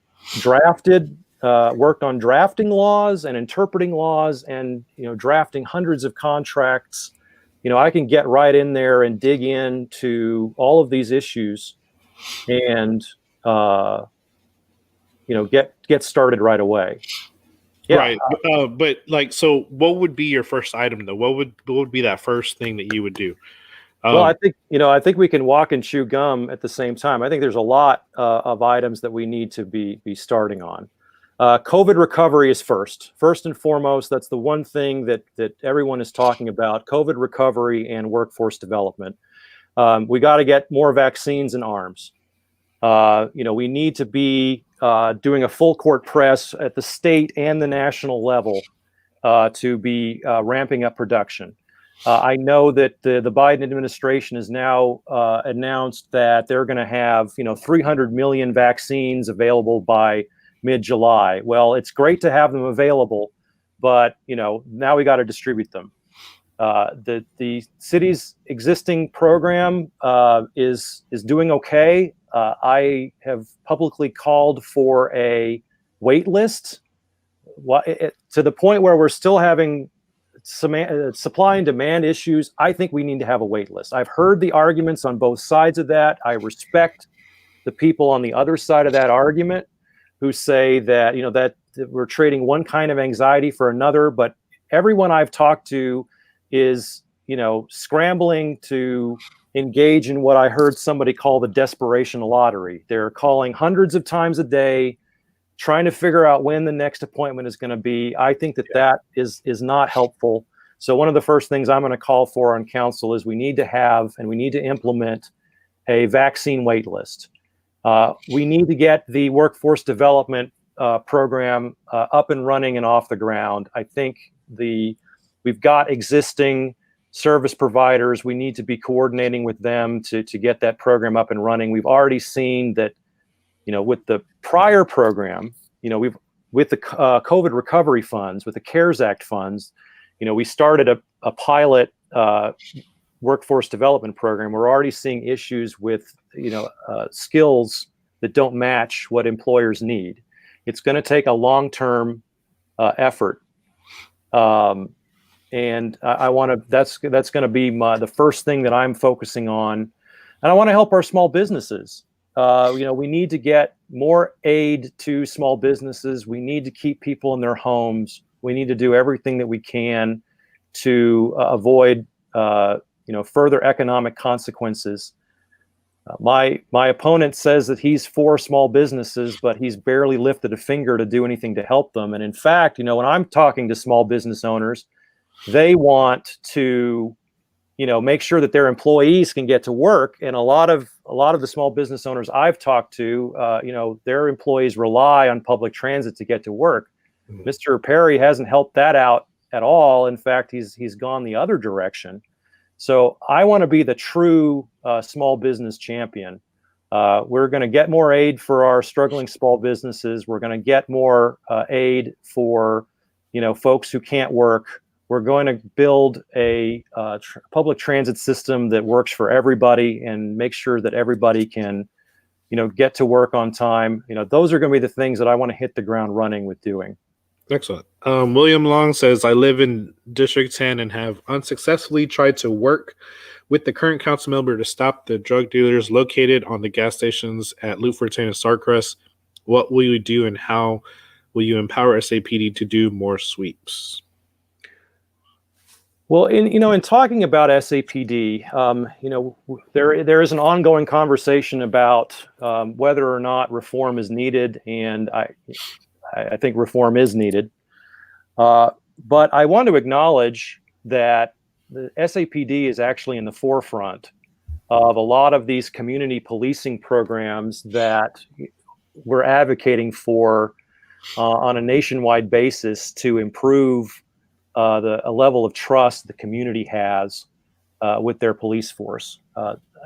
worked on drafting laws and interpreting laws and, drafting hundreds of contracts, I can get right in there and dig into all of these issues and, get started right away. Yeah. Right. But so what would be your first item though? What would be that first thing that you would do? Well, I think we can walk and chew gum at the same time. I think there's a lot of items that we need to be starting on. COVID recovery is first and foremost. That's the one thing that everyone is talking about: COVID recovery and workforce development. We got to get more vaccines and arms. We need to be doing a full court press at the state and the national level to be ramping up production. I know that the Biden administration has now announced that they're going to have 300 million vaccines available by mid-July. Well, it's great to have them available, but now we got to distribute them. The city's existing program is doing okay. I have publicly called for a wait list to the point where we're still having supply and demand issues. I think we need to have a wait list. I've heard the arguments on both sides of that. I respect the people on the other side of that argument who say that, that we're trading one kind of anxiety for another, but everyone I've talked to is, scrambling to engage in what I heard somebody call the desperation lottery. They're calling hundreds of times a day, trying to figure out when the next appointment is going to be. I think that is not helpful. So one of the first things I'm going to call for on council is we need to have and we need to implement a vaccine wait list. We need to get the workforce development program up and running and off the ground. I think we've got existing service providers. We need to be coordinating with them to get that program up and running. We've already seen that, with the prior program, with the COVID recovery funds, with the CARES Act funds, we started a pilot workforce development program. We're already seeing issues with, skills that don't match what employers need. It's going to take a long-term effort. And I want to, that's going to be the first thing that I'm focusing on. And I want to help our small businesses. We need to get more aid to small businesses. We need to keep people in their homes. We need to do everything that we can to avoid, further economic consequences. My opponent says that he's for small businesses, but he's barely lifted a finger to do anything to help them. And in fact, when I'm talking to small business owners, they want to, make sure that their employees can get to work. And a lot of the small business owners I've talked to, their employees rely on public transit to get to work. Mm-hmm. Mr. Perry hasn't helped that out at all. In fact, he's gone the other direction. So I want to be the true small business champion. We're going to get more aid for our struggling small businesses. We're going to get more aid for, folks who can't work. We're going to build a public transit system that works for everybody and make sure that everybody can, get to work on time. Those are going to be the things that I want to hit the ground running with doing. Excellent. William Long says, I live in District 10 and have unsuccessfully tried to work with the current council member to stop the drug dealers located on the gas stations at Loop-Fortin and Starcrest. What will you do, and how will you empower SAPD to do more sweeps? Well, in talking about SAPD, there is an ongoing conversation about whether or not reform is needed, and I think reform is needed. But I want to acknowledge that the SAPD is actually in the forefront of a lot of these community policing programs that we're advocating for on a nationwide basis to improve a level of trust the community has with their police force.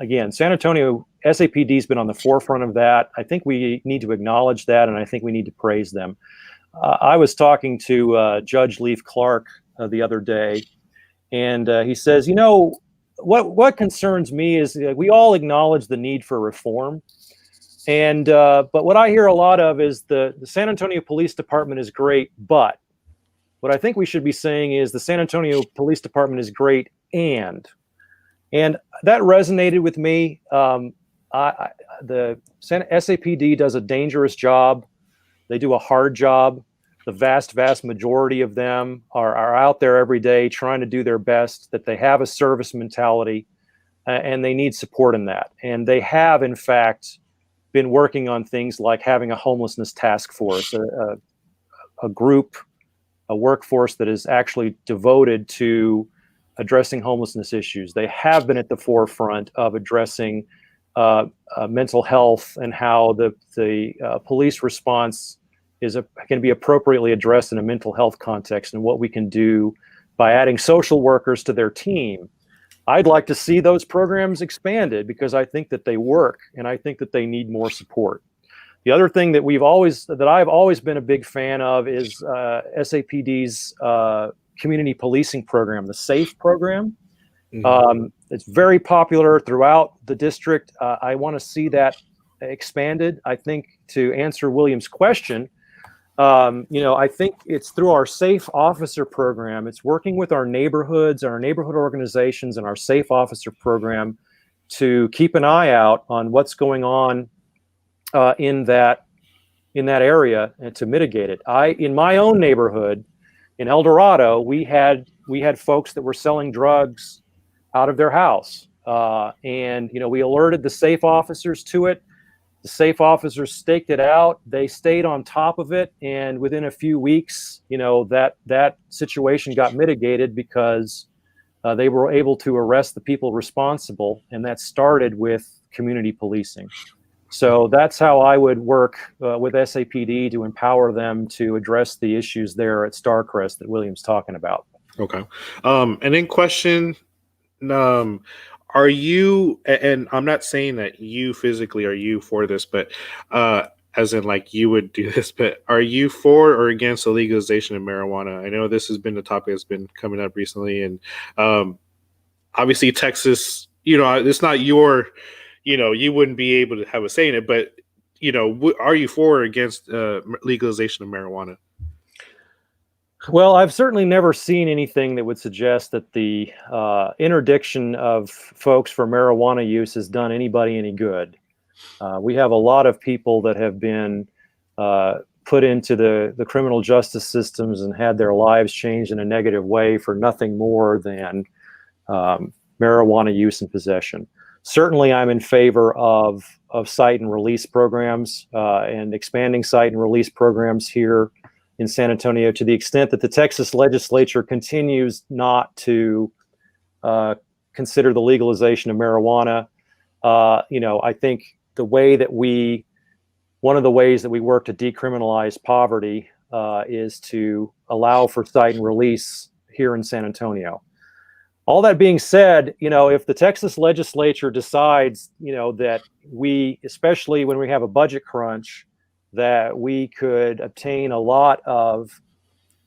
Again, San Antonio SAPD has been on the forefront of that. I think we need to acknowledge that, and I think we need to praise them. I was talking to Judge Leif Clark the other day, and he says, what concerns me is we all acknowledge the need for reform. And but what I hear a lot of is the San Antonio Police Department is great, but what I think we should be saying is the San Antonio Police Department is great, and that resonated with me. The SAPD does a dangerous job. They do a hard job. The vast majority of them are out there every day trying to do their best, that they have a service mentality, and they need support in that. And they have, in fact, been working on things like having a homelessness task force, a group, a workforce that is actually devoted to addressing homelessness issues. They have been at the forefront of addressing mental health and how the police response can be appropriately addressed in a mental health context, and what we can do by adding social workers to their team. I'd like to see those programs expanded because I think that they work, and I think that they need more support. The other thing that I've always been a big fan of is SAPD's community policing program, the SAFE program. Mm-hmm. It's very popular throughout the district. I want to see that expanded. I think, to answer William's question, I think it's through our Safe Officer program. It's working with our neighborhoods, our neighborhood organizations, and our Safe Officer program to keep an eye out on what's going on in that area and to mitigate it. In my own neighborhood in El Dorado, we had folks that were selling drugs out of their house, and we alerted the Safe Officers to it. The Safe Officers staked it out. They stayed on top of it, and within a few weeks, that situation got mitigated because they were able to arrest the people responsible, and that started with community policing. So that's how I would work with SAPD to empower them to address the issues there at Starcrest that William's talking about. Okay. And then question, are you, and I'm not saying that you physically are you for this, but as in like you would do this, but are you for or against the legalization of marijuana? I know this has been a topic that's been coming up recently, and obviously Texas, it's not your, you wouldn't be able to have a say in it, but, are you for or against legalization of marijuana? Well, I've certainly never seen anything that would suggest that the interdiction of folks for marijuana use has done anybody any good. We have a lot of people that have been put into the criminal justice systems and had their lives changed in a negative way for nothing more than marijuana use and possession. Certainly, I'm in favor of cite and release programs and expanding cite and release programs here in San Antonio, to the extent that the Texas legislature continues not to consider the legalization of marijuana. I think one of the ways that we work to decriminalize poverty is to allow for cite and release here in San Antonio. All that being said, if the Texas legislature decides, that we, especially when we have a budget crunch, that we could obtain a lot of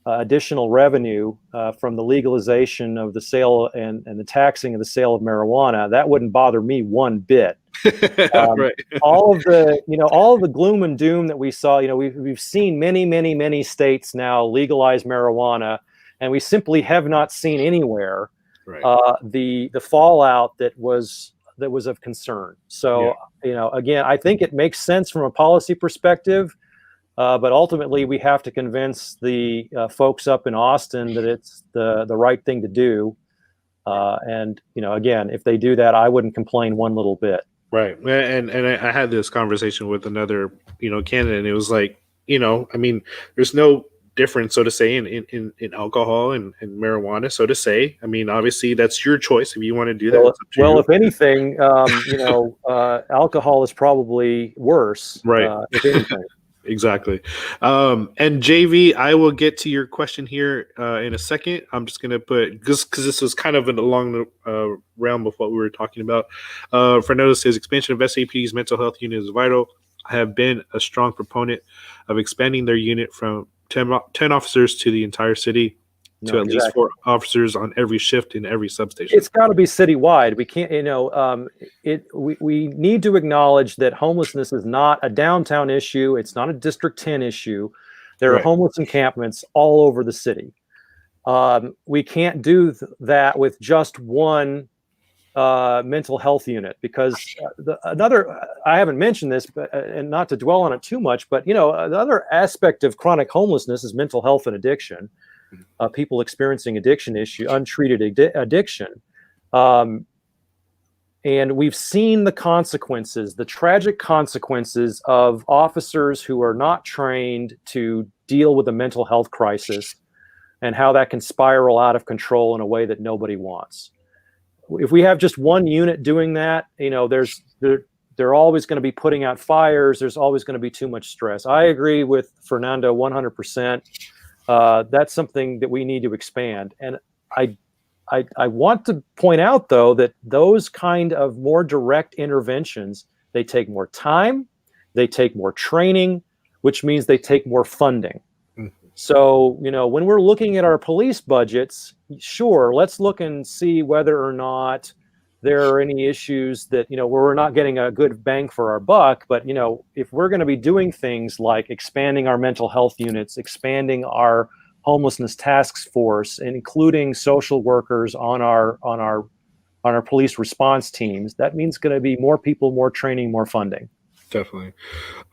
additional revenue from the legalization of the sale and the taxing of the sale of marijuana, that wouldn't bother me one bit. Right. All of the gloom and doom that we saw, we've seen many states now legalize marijuana, and we simply have not seen anywhere the fallout that was of concern. So, again, I think it makes sense from a policy perspective, but ultimately we have to convince the folks up in Austin that it's the right thing to do. And again, if they do that, I wouldn't complain one little bit. Right. And I had this conversation with another, candidate, and it was like, I mean, there's no difference, so to say, in alcohol and marijuana, so to say. I mean, obviously that's your choice if you want to do that. Well, if anything, alcohol is probably worse. Right. If anything. Exactly. And JV, I will get to your question here in a second. I'm just going to put, because this was kind of along the realm of what we were talking about. Fernando says expansion of SAPD's mental health unit is vital. I have been a strong proponent of expanding their unit from 10 officers to the entire city to at least 4 officers on every shift in every substation. It's got to be citywide. We can't, we need to acknowledge that homelessness is not a downtown issue. It's not a District 10 issue. There are homeless encampments all over the city. We can't do that with just one mental health unit, because I haven't mentioned this, but and not to dwell on it too much, but the other aspect of chronic homelessness is mental health and addiction. People experiencing untreated addiction. And we've seen the consequences, the tragic consequences of officers who are not trained to deal with a mental health crisis, and how that can spiral out of control in a way that nobody wants. If we have just one unit doing that, they're always going to be putting out fires. There's always going to be too much stress. I agree with Fernando 100%. That's something that we need to expand. And I want to point out, though, that those kind of more direct interventions, they take more time, they take more training, which means they take more funding. So, when we're looking at our police budgets, sure, let's look and see whether or not there are any issues that, where we're not getting a good bang for our buck. But, if we're going to be doing things like expanding our mental health units, expanding our homelessness task force, and including social workers on our police response teams, that means going to be more people, more training, more funding. Definitely.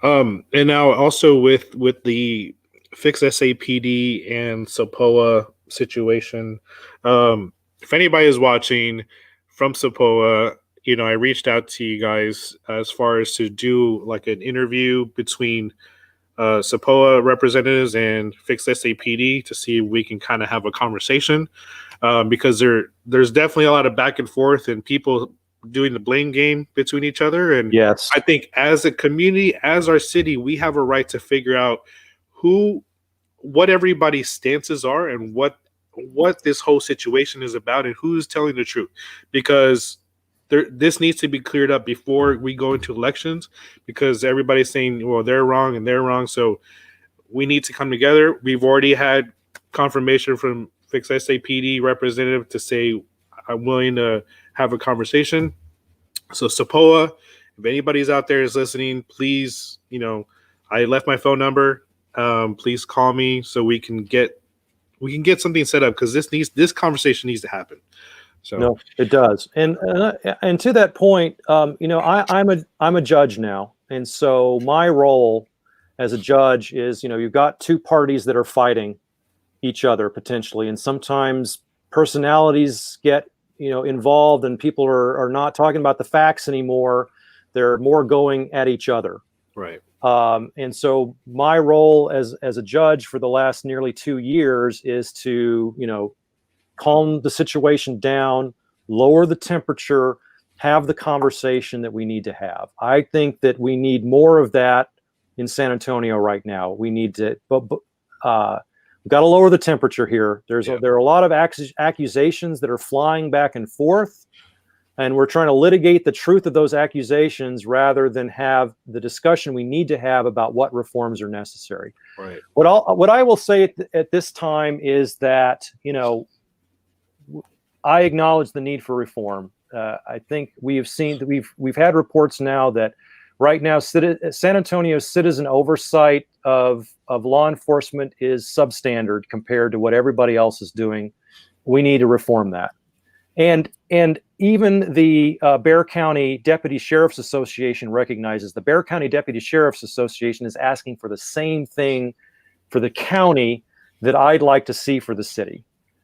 And now also with the Fix SAPD and SAPOA situation, if anybody is watching from SAPOA, I reached out to you guys as far as to do like an interview between SAPOA representatives and Fix SAPD to see if we can kind of have a conversation, because there's definitely a lot of back and forth and people doing the blame game between each other. And yes, I think as a community, as our city, we have a right to figure out what everybody's stances are and what this whole situation is about and who's telling the truth, because this needs to be cleared up before we go into elections, because everybody's saying, well, they're wrong and they're wrong. So we need to come together. We've already had confirmation from Fix SAPD representative to say, I'm willing to have a conversation. So SAPOA, if anybody's out there is listening, please, I left my phone number. Please call me so we can get something set up, because this conversation needs to happen. So no, it does. And to that point, I'm a judge now, and so my role as a judge is, you've got two parties that are fighting each other potentially, and sometimes personalities get involved, and people are not talking about the facts anymore. They're more going at each other. Right. And so my role as a judge for the last nearly 2 years is to, calm the situation down, lower the temperature, have the conversation that we need to have. I think that we need more of that in San Antonio right now. We need to, we've got to lower the temperature here. There are a lot of accusations that are flying back and forth, and we're trying to litigate the truth of those accusations rather than have the discussion we need to have about what reforms are necessary. Right. What I will say at this time is that, I acknowledge the need for reform. I think we have seen that we've had reports now that right now San Antonio's citizen oversight of law enforcement is substandard compared to what everybody else is doing. We need to reform that. And even the Bexar County Deputy Sheriff's Association recognizes the Bexar County Deputy Sheriff's Association is asking for the same thing for the county that I'd like to see for the city.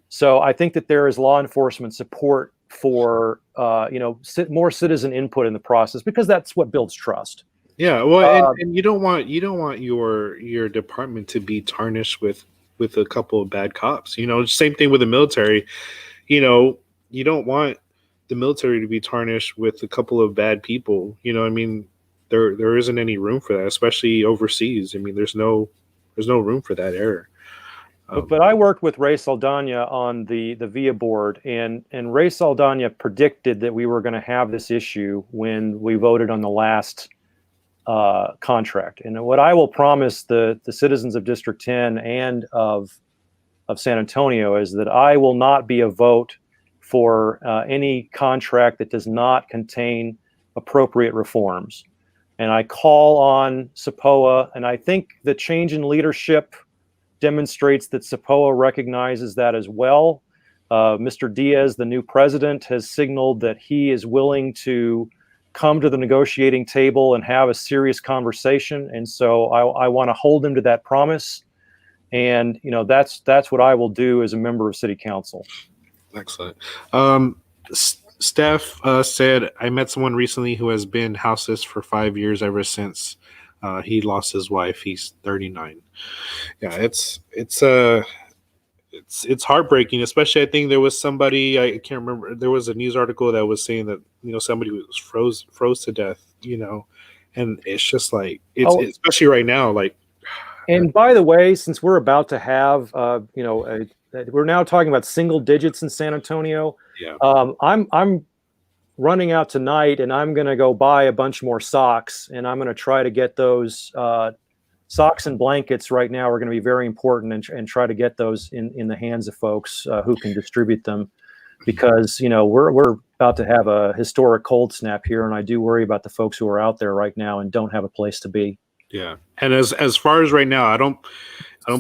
So I think that there is law enforcement support for more citizen input in the process, because that's what builds trust. Yeah, well, and you don't want your department to be tarnished with a couple of bad cops. Same thing with the military. You don't want the military to be tarnished with a couple of bad people. There isn't any room for that, especially overseas. There's no room for that error. But I worked with Ray Saldana on the VIA board, and Ray Saldana predicted that we were going to have this issue when we voted on the last contract. And what I will promise the citizens of District 10 and of San Antonio is that I will not be a vote for any contract that does not contain appropriate reforms. And I call on SAPOA, and I think the change in leadership demonstrates that SAPOA recognizes that as well. Mr. Diaz, the new president, has signaled that he is willing to come to the negotiating table and have a serious conversation. And so I want to hold him to that promise. And that's what I will do as a member of City Council. Excellent. Steph said, I met someone recently who has been houseless for 5 years ever since he lost his wife. He's 39. Yeah, it's heartbreaking, especially I think there was somebody, I can't remember, there was a news article that was saying that somebody was froze to death, and it's just like especially right now, like. And by the way, since we're about to have we're now talking about single digits in San Antonio. Yeah. I'm running out tonight, and I'm going to go buy a bunch more socks, and I'm going to try to get those socks and blankets. Right now are going to be very important, and try to get those in the hands of folks who can distribute them, because we're about to have a historic cold snap here, and I do worry about the folks who are out there right now and don't have a place to be. Yeah, and as far as right now, I don't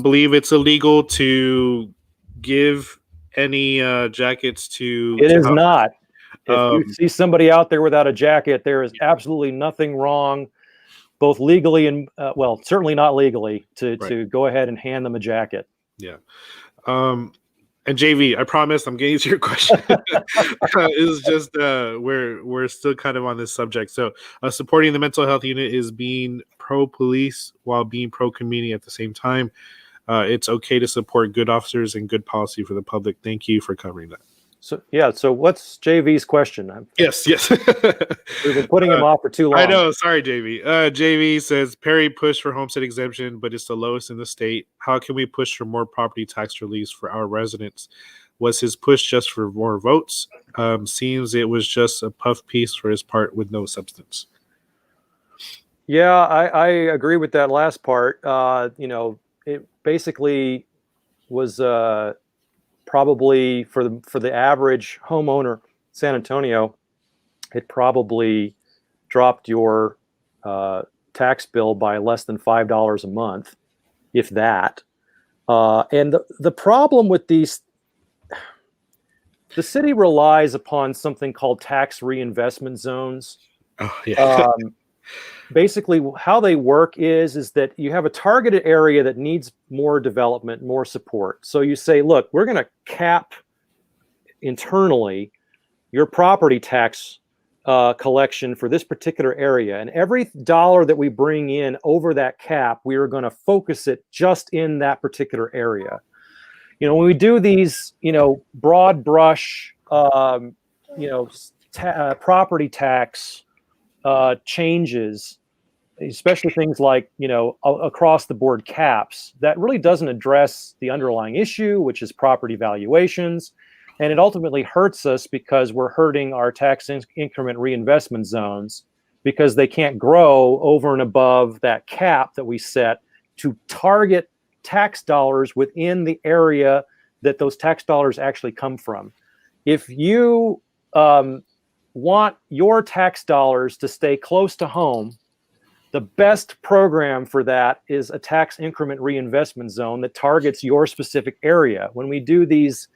believe it's illegal to give any jackets to. It is not. If you see somebody out there without a jacket, there is absolutely nothing wrong, both legally and certainly not legally, to go ahead and hand them a jacket. Yeah. And JV, I promise I'm getting to your question. It's just we're still kind of on this subject. So supporting the mental health unit is being pro-police while being pro-community at the same time. It's okay to support good officers and good policy for the public. Thank you for covering that. So what's JV's question? Yes. We've been putting him off for too long. I know. Sorry, JV. JV says, Perry pushed for homestead exemption, but it's the lowest in the state. How can we push for more property tax relief for our residents? Was his push just for more votes? Seems it was just a puff piece for his part with no substance. Yeah, I agree with that last part. It basically was probably for the average homeowner, San Antonio, it probably dropped your tax bill by less than $5 a month, if that. And the problem with these, the city relies upon something called tax reinvestment zones. Oh, yeah. Basically, how they work is that you have a targeted area that needs more development, more support. So you say, look, we're going to cap internally your property tax collection for this particular area. And every dollar that we bring in over that cap, we are going to focus it just in that particular area. When we do these, broad brush, property tax changes, especially things like, across the board caps, that really doesn't address the underlying issue, which is property valuations. And it ultimately hurts us because we're hurting our tax increment reinvestment zones because they can't grow over and above that cap that we set to target tax dollars within the area that those tax dollars actually come from. If you want your tax dollars to stay close to home, the best program for that is a tax increment reinvestment zone that targets your specific area. When we do these,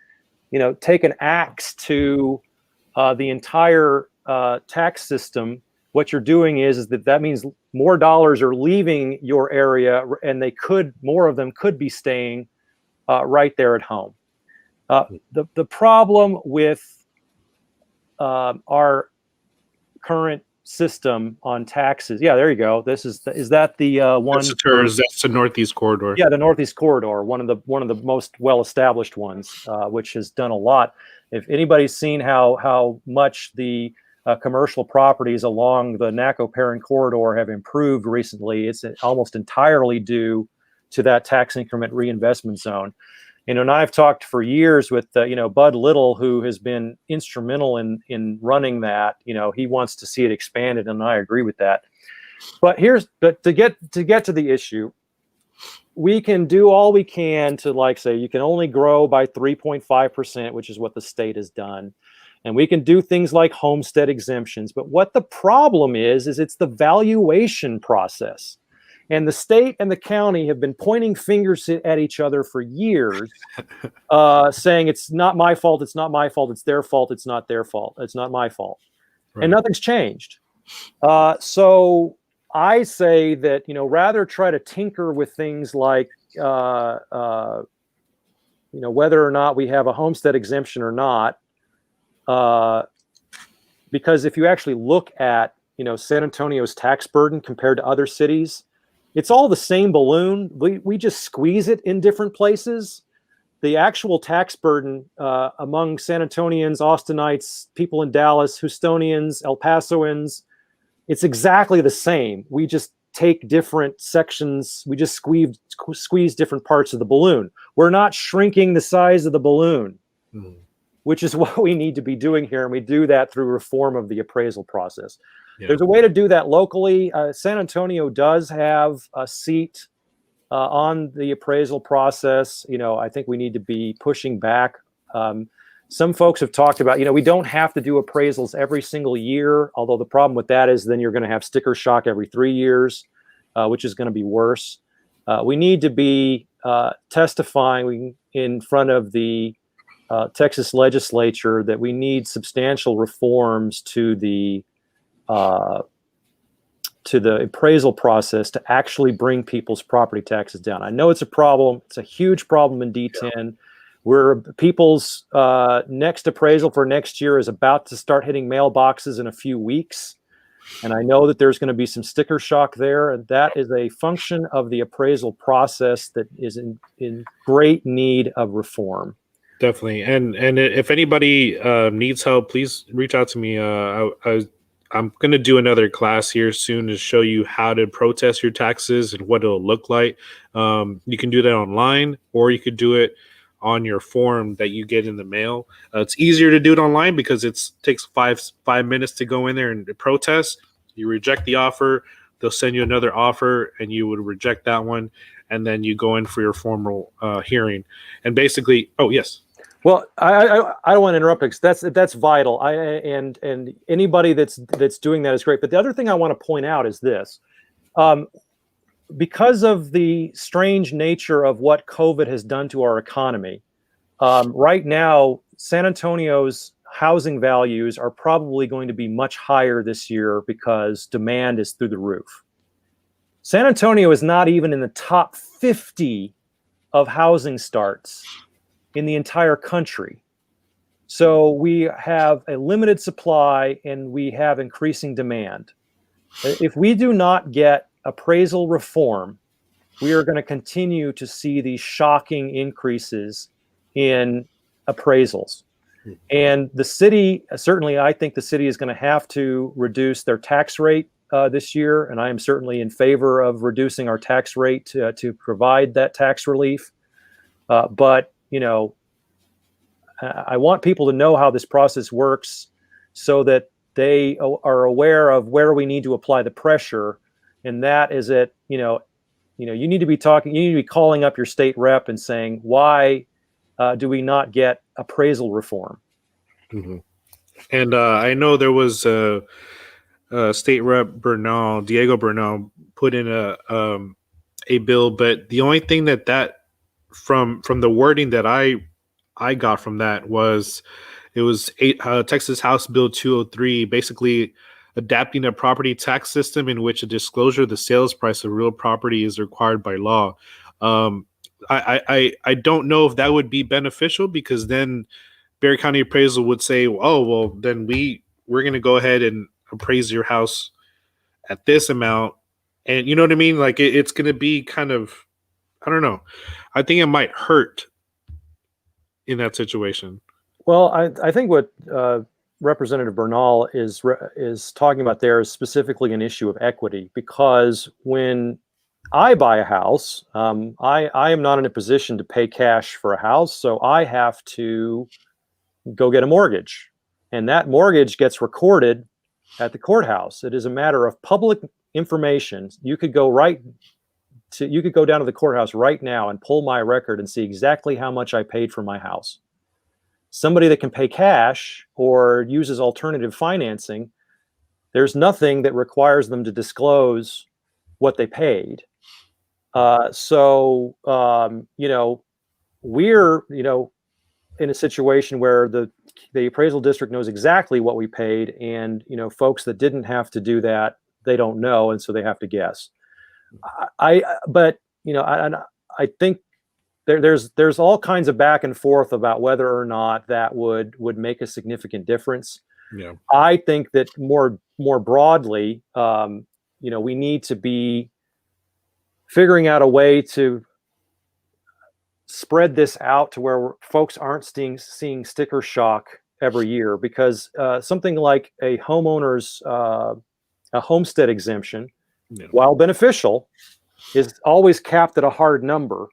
take an axe to the entire tax system, what you're doing is that means more dollars are leaving your area, and more of them could be staying right there at home. The problem with our current system on taxes. Yeah, there you go. Is that the one? That's the Northeast Corridor. Yeah, the Northeast Corridor, one of the most well-established ones, which has done a lot. If anybody's seen how much the commercial properties along the Naco-Perrin corridor have improved recently, it's almost entirely due to that tax increment reinvestment zone. And I've talked for years with Bud Little, who has been instrumental in running that. He wants to see it expanded, and I agree with that. But to get to the issue, we can do all we can to say you can only grow by 3.5%, which is what the state has done. And we can do things like homestead exemptions. But what the problem is it's the valuation process. And the state and the county have been pointing fingers at each other for years, saying it's not my fault, it's not my fault, it's their fault, it's not their fault, it's not my fault. Right. And nothing's changed. So I say that, rather try to tinker with things like, whether or not we have a homestead exemption or not, because if you actually look at, San Antonio's tax burden compared to other cities, it's all the same balloon. We just squeeze it in different places. The actual tax burden among San Antonians, Austinites, people in Dallas, Houstonians, El Pasoans, it's exactly the same. We just take different sections. We just squeeze different parts of the balloon. We're not shrinking the size of the balloon, which is what we need to be doing here. And we do that through reform of the appraisal process. Yeah. There's a way to do that locally. San Antonio does have a seat on the appraisal process. I think we need to be pushing back. Some folks have talked about, we don't have to do appraisals every single year, although the problem with that is then you're going to have sticker shock every 3 years, which is going to be worse. We need to be testifying in front of the Texas legislature that we need substantial reforms to the appraisal process to actually bring people's property taxes down. I know it's a problem. It's a huge problem in D10. Yeah. Where people's next appraisal for next year is about to start hitting mailboxes in a few weeks. And I know that there's going to be some sticker shock there. And that is a function of the appraisal process that is in great need of reform. Definitely. And if anybody needs help, please reach out to me. I'm going to do another class here soon to show you how to protest your taxes and what it'll look like. You can do that online, or you could do it on your form that you get in the mail. It's easier to do it online because it takes five minutes to go in there and protest. You reject the offer, they'll send you another offer, and you would reject that one, and then you go in for your formal hearing. And basically, oh yes. Well, I don't want to interrupt because that's vital. And anybody that's doing that is great. But the other thing I want to point out is this. Because of the strange nature of what COVID has done to our economy, right now, San Antonio's housing values are probably going to be much higher this year because demand is through the roof. San Antonio is not even in the top 50 of housing starts in the entire country. So we have a limited supply and we have increasing demand. If we do not get appraisal reform, we are going to continue to see these shocking increases in appraisals. And the city, certainly I think the city is going to have to reduce their tax rate this year, and I am certainly in favor of reducing our tax rate to provide that tax relief. But I want people to know how this process works so that they are aware of where we need to apply the pressure. And that is it, you need to be calling up your state rep and saying, why do we not get appraisal reform? Mm-hmm. And I know there was State Rep Diego Bernal, put in a bill, but the only thing that from the wording that I got from that was it was Texas House Bill 203, basically adapting a property tax system in which a disclosure of the sales price of real property is required by law. I don't know if that would be beneficial, because then Berry County Appraisal would say, oh, well, then we're going to go ahead and appraise your house at this amount. And you know what I mean? Like it's going to be kind of, I don't know. I think it might hurt in that situation. Well, I think what Representative Bernal is talking about there is specifically an issue of equity, because when I buy a house, I am not in a position to pay cash for a house, so I have to go get a mortgage, and that mortgage gets recorded at the courthouse. It is a matter of public information. You could go down to the courthouse right now and pull my record and see exactly how much I paid for my house. Somebody that can pay cash or uses alternative financing, there's nothing that requires them to disclose what they paid. We're in a situation where the appraisal district knows exactly what we paid, and folks that didn't have to do that, they don't know, and so they have to guess. I think there's all kinds of back and forth about whether or not that would make a significant difference. Yeah. I think that more broadly, we need to be figuring out a way to spread this out to where folks aren't seeing sticker shock every year, because something like a homeowner's a homestead exemption, while beneficial, is always capped at a hard number,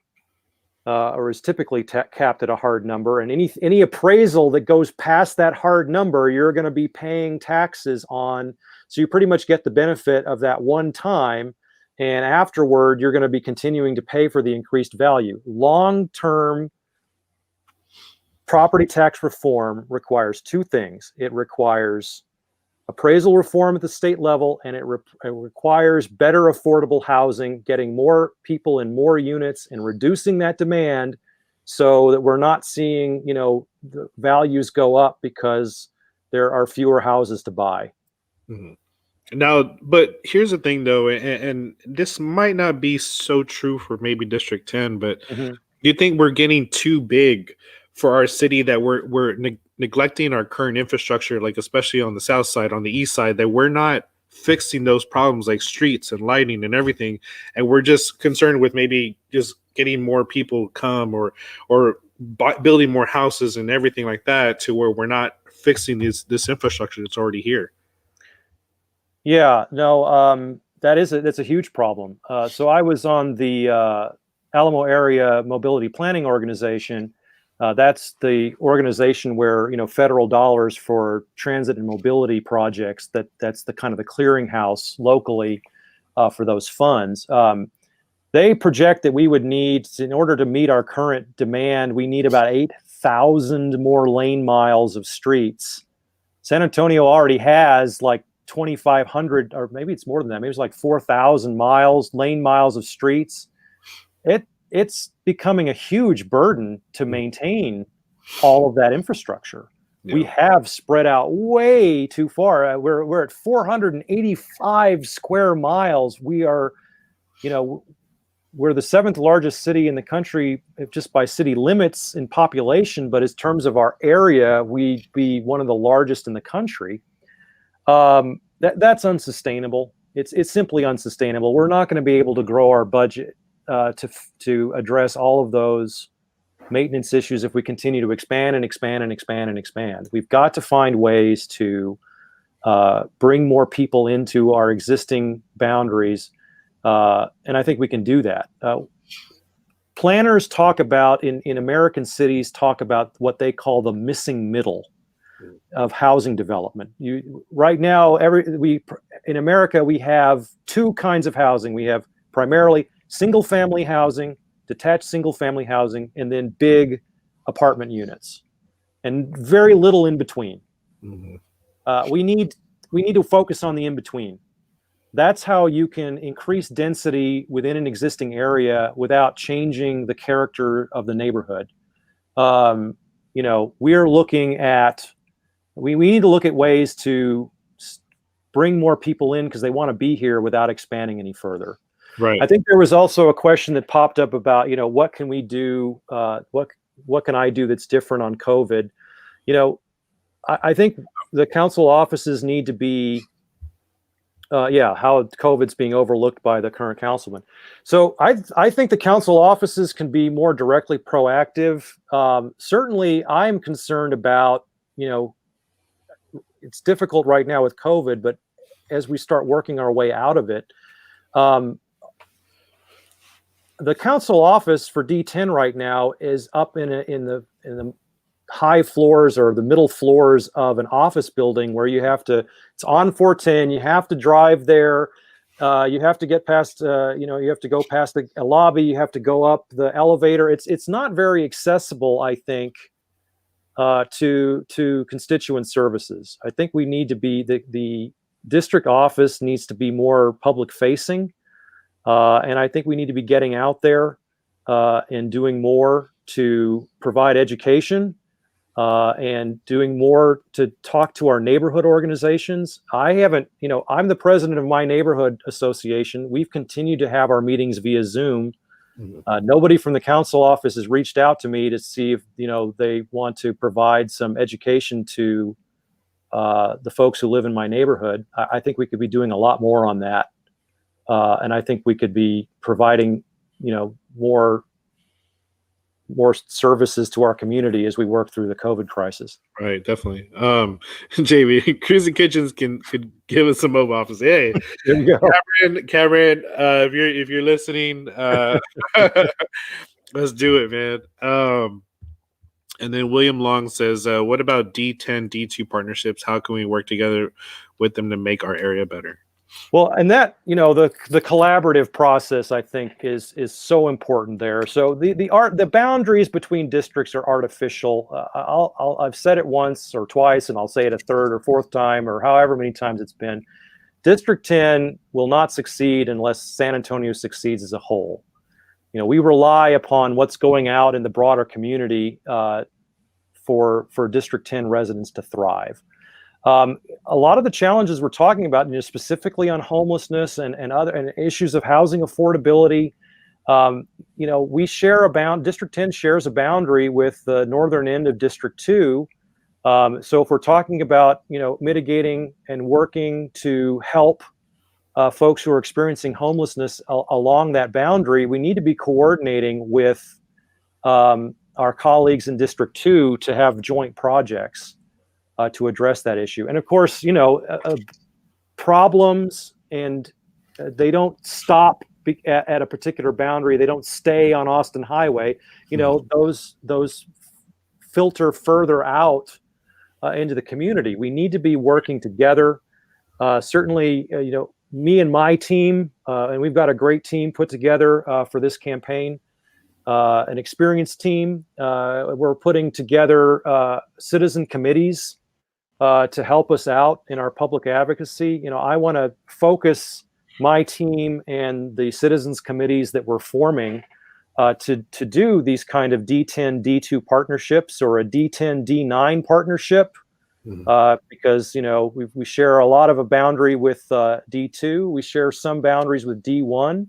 or is typically capped at a hard number. And any appraisal that goes past that hard number, you're going to be paying taxes on. So you pretty much get the benefit of that one time, and afterward, you're going to be continuing to pay for the increased value. Long-term property tax reform requires two things. It requires appraisal reform at the state level, and it requires better affordable housing, getting more people in more units and reducing that demand, so that we're not seeing, the values go up because there are fewer houses to buy. Mm-hmm. Now, but here's the thing, though, and this might not be so true for maybe District 10, but Mm-hmm. do you think we're getting too big for our city, that we're neglecting our current infrastructure, like especially on the south side, on the east side, that we're not fixing those problems like streets and lighting and everything, and we're just concerned with maybe just getting more people come or building more houses and everything like that, to where we're not fixing this infrastructure that's already here? Yeah, no, that's a huge problem. So I was on the Alamo Area Mobility Planning Organization. That's the organization where federal dollars for transit and mobility projects. That's the kind of the clearinghouse locally for those funds. They project that we would need, in order to meet our current demand, we need about 8,000 more lane miles of streets. San Antonio already has like 2,500, or maybe it's more than that. Maybe it's like 4,000 lane miles of streets. It's becoming a huge burden to maintain all of that infrastructure. Yeah. We have spread out way too far. We're at 485 square miles. We are, we're the 7th largest city in the country, just by city limits in population, but in terms of our area, we'd be one of the largest in the country. That's unsustainable. It's simply unsustainable. We're not going to be able to grow our budget to address all of those maintenance issues if we continue to expand and expand and expand and expand. We've got to find ways to bring more people into our existing boundaries. And I think we can do that. Planners talk about, in American cities, talk about what they call the missing middle of housing development. Right now, in America, we have two kinds of housing. We have primarily single-family housing, detached single-family housing, and then big apartment units, and very little in between. Mm-hmm. We need to focus on the in between. That's how you can increase density within an existing area without changing the character of the neighborhood. We're looking at. We need to look at ways to bring more people in because they want to be here without expanding any further. Right. I think there was also a question that popped up about, what can we do? What can I do that's different on COVID? I think the council offices need to be, how COVID's being overlooked by the current councilman. So I think the council offices can be more directly proactive. Certainly, I'm concerned about, it's difficult right now with COVID, but as we start working our way out of it, the council office for D10 right now is up in the high floors or the middle floors of an office building where it's on 410, you have to drive there, you have to get past, you have to go past a lobby, you have to go up the elevator. It's not very accessible, I think, to constituent services. I think we need to be, the district office needs to be more public facing. And I think we need to be getting out there and doing more to provide education and doing more to talk to our neighborhood organizations. I'm the president of my neighborhood association. We've continued to have our meetings via Zoom. Nobody from the council office has reached out to me to see if they want to provide some education to the folks who live in my neighborhood. I think we could be doing a lot more on that, and I think we could be providing more services to our community as we work through the COVID crisis. Right, definitely. JB, Cruising Kitchens could give us some mobile office. Hey, there you go. Cameron, if you're listening, let's do it, man. And then William Long says, what about D10, D2 partnerships? How can we work together with them to make our area better? Well, and that, the collaborative process, I think, is so important there. So the boundaries between districts are artificial. I've said it once or twice, and I'll say it a third or fourth time, or however many times it's been. District 10 will not succeed unless San Antonio succeeds as a whole. We rely upon what's going out in the broader community for District 10 residents to thrive. A lot of the challenges we're talking about, specifically on homelessness and other issues of housing affordability, we share District 10 shares a boundary with the northern end of District 2. So if we're talking about, mitigating and working to help folks who are experiencing homelessness along that boundary, we need to be coordinating with our colleagues in District 2 to have joint projects to address that issue. And of course, problems, and they don't stop at a particular boundary. They don't stay on Austin Highway. Those filter further out into the community. We need to be working together. Certainly, me and my team, and we've got a great team put together for this campaign, an experienced team. We're putting together citizen committees to help us out in our public advocacy. I want to focus my team and the citizens committees that we're forming to do these kind of D10, D2 partnerships, or a D10, D9 partnership, because we share a lot of a boundary with D2. We share some boundaries with D1.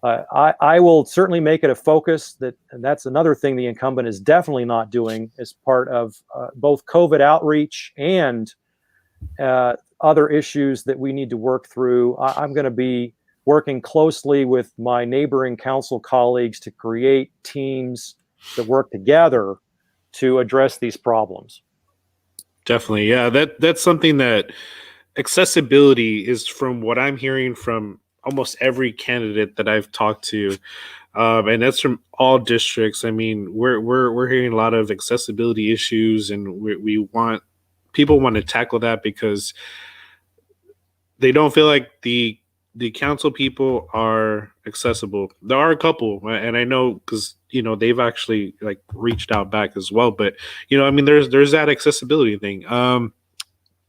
I will certainly make it a focus and that's another thing the incumbent is definitely not doing as part of both COVID outreach and other issues that we need to work through. I'm going to be working closely with my neighboring council colleagues to create teams that work together to address these problems. Definitely. Yeah, that's something that accessibility is, from what I'm hearing from almost every candidate that I've talked to, and that's from all districts. I mean, we're hearing a lot of accessibility issues, and we want people want to tackle that because they don't feel like the council people are accessible. There are a couple, and I know because they've actually like reached out back as well. But I mean, there's that accessibility thing.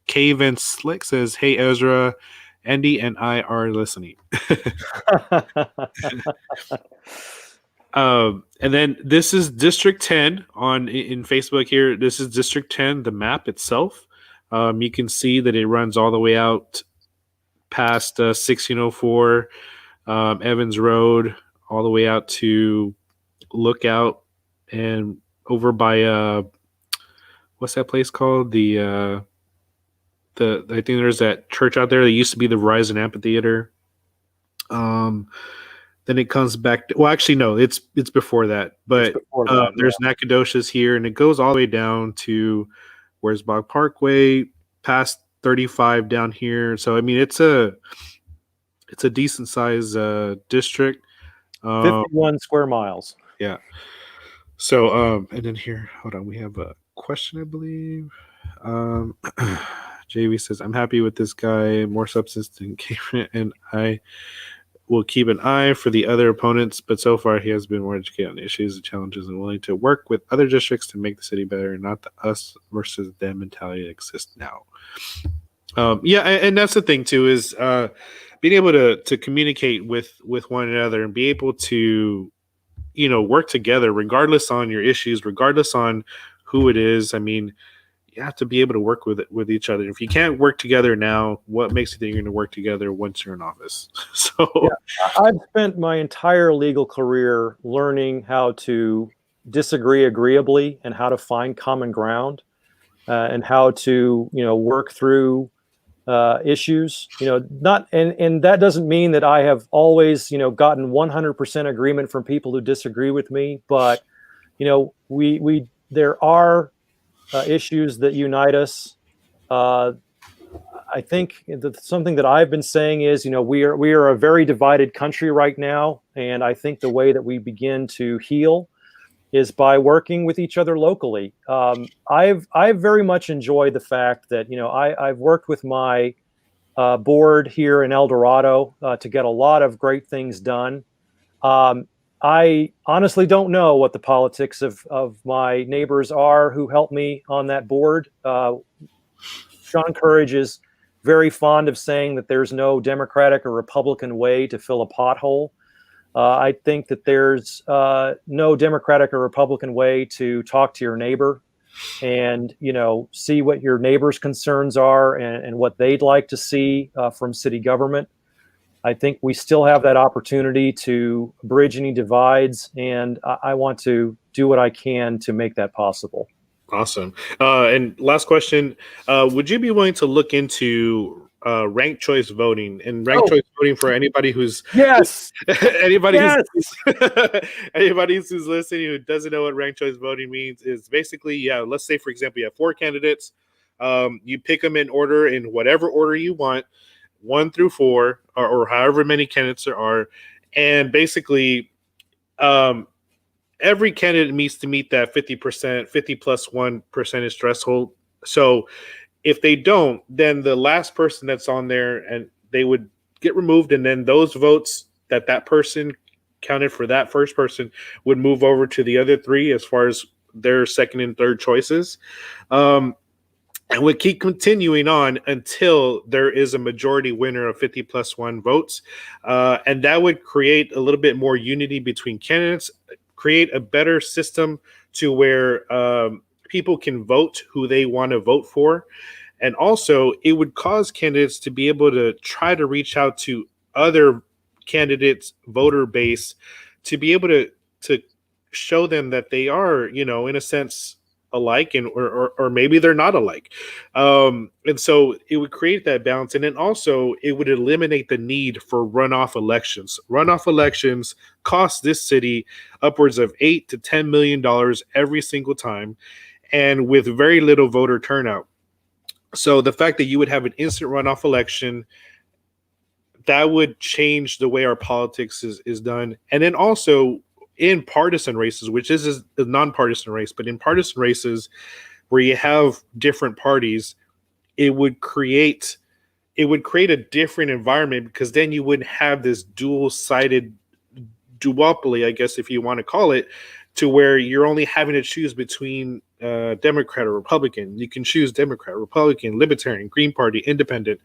Cave and Slick says, "Hey Ezra, Andy and I are listening." And then this is District 10 in Facebook here. This is District 10, the map itself. You can see that it runs all the way out past 1604 Evans Road, all the way out to Lookout, and over by what's that place called? The I think there's that church out there that used to be the Verizon Amphitheater. Then it comes back to, well, actually no, it's before that, but there's Nacogdoches here, and it goes all the way down to where's Bog Parkway, past 35 down here. So I mean, it's a decent size district. 51 square miles. Yeah. So and then here, hold on, we have a question, I believe. JV says, "I'm happy with this guy, more substance than Cameron, and I will keep an eye for the other opponents, but so far he has been more educated on the issues and challenges and willing to work with other districts to make the city better, not the us versus them mentality that exists now." Yeah, and that's the thing too, is being able to communicate with one another and be able to work together regardless on your issues, regardless on who it is. I mean, you have to be able to work with each other. If you can't work together now, what makes you think you're going to work together once you're in office? So yeah, I've spent my entire legal career learning how to disagree agreeably and how to find common ground, and how to work through issues. Not and that doesn't mean that I have always gotten 100% agreement from people who disagree with me, but we there are issues that unite us. I think something that I've been saying is, we are a very divided country right now, and I think the way that we begin to heal is by working with each other locally. I've very much enjoyed the fact that I've worked with my board here in El Dorado to get a lot of great things done. I honestly don't know what the politics of my neighbors are who helped me on that board. Sean Courage is very fond of saying that there's no Democratic or Republican way to fill a pothole. I think that there's no Democratic or Republican way to talk to your neighbor and see what your neighbor's concerns are and what they'd like to see from city government. I think we still have that opportunity to bridge any divides, and I want to do what I can to make that possible. Awesome. And last question, would you be willing to look into ranked choice voting and ranked choice voting for anybody who's yes anybody yes. anybody who's listening who doesn't know what ranked choice voting means? Is basically, let's say for example you have 4 candidates, you pick them in order, in whatever order you want, 1 through 4, or however many candidates there are, and basically every candidate needs to meet that 50%, 50 plus 1% threshold. So if they don't, then the last person that's on there, and they would get removed, and then those votes that person counted for that first person would move over to the other 3 as far as their second and third choices. And would keep continuing on until there is a majority winner of 50 plus 1 votes. And that would create a little bit more unity between candidates, create a better system to where people can vote who they want to vote for. And also, it would cause candidates to be able to try to reach out to other candidates' voter base to be able to show them that they are, in a sense, alike, and or maybe they're not alike. And so it would create that balance. And then also it would eliminate the need for runoff elections. Runoff elections cost this city upwards of $8 to $10 million every single time, and with very little voter turnout. So the fact that you would have an instant runoff election, that would change the way our politics is done. And then also in partisan races, which is a nonpartisan race, but in partisan races where you have different parties, it would create a different environment, because then you wouldn't have this dual-sided duopoly, I guess, if you want to call it, to where you're only having to choose between Democrat or Republican. You can choose Democrat, Republican, Libertarian, Green Party, Independent,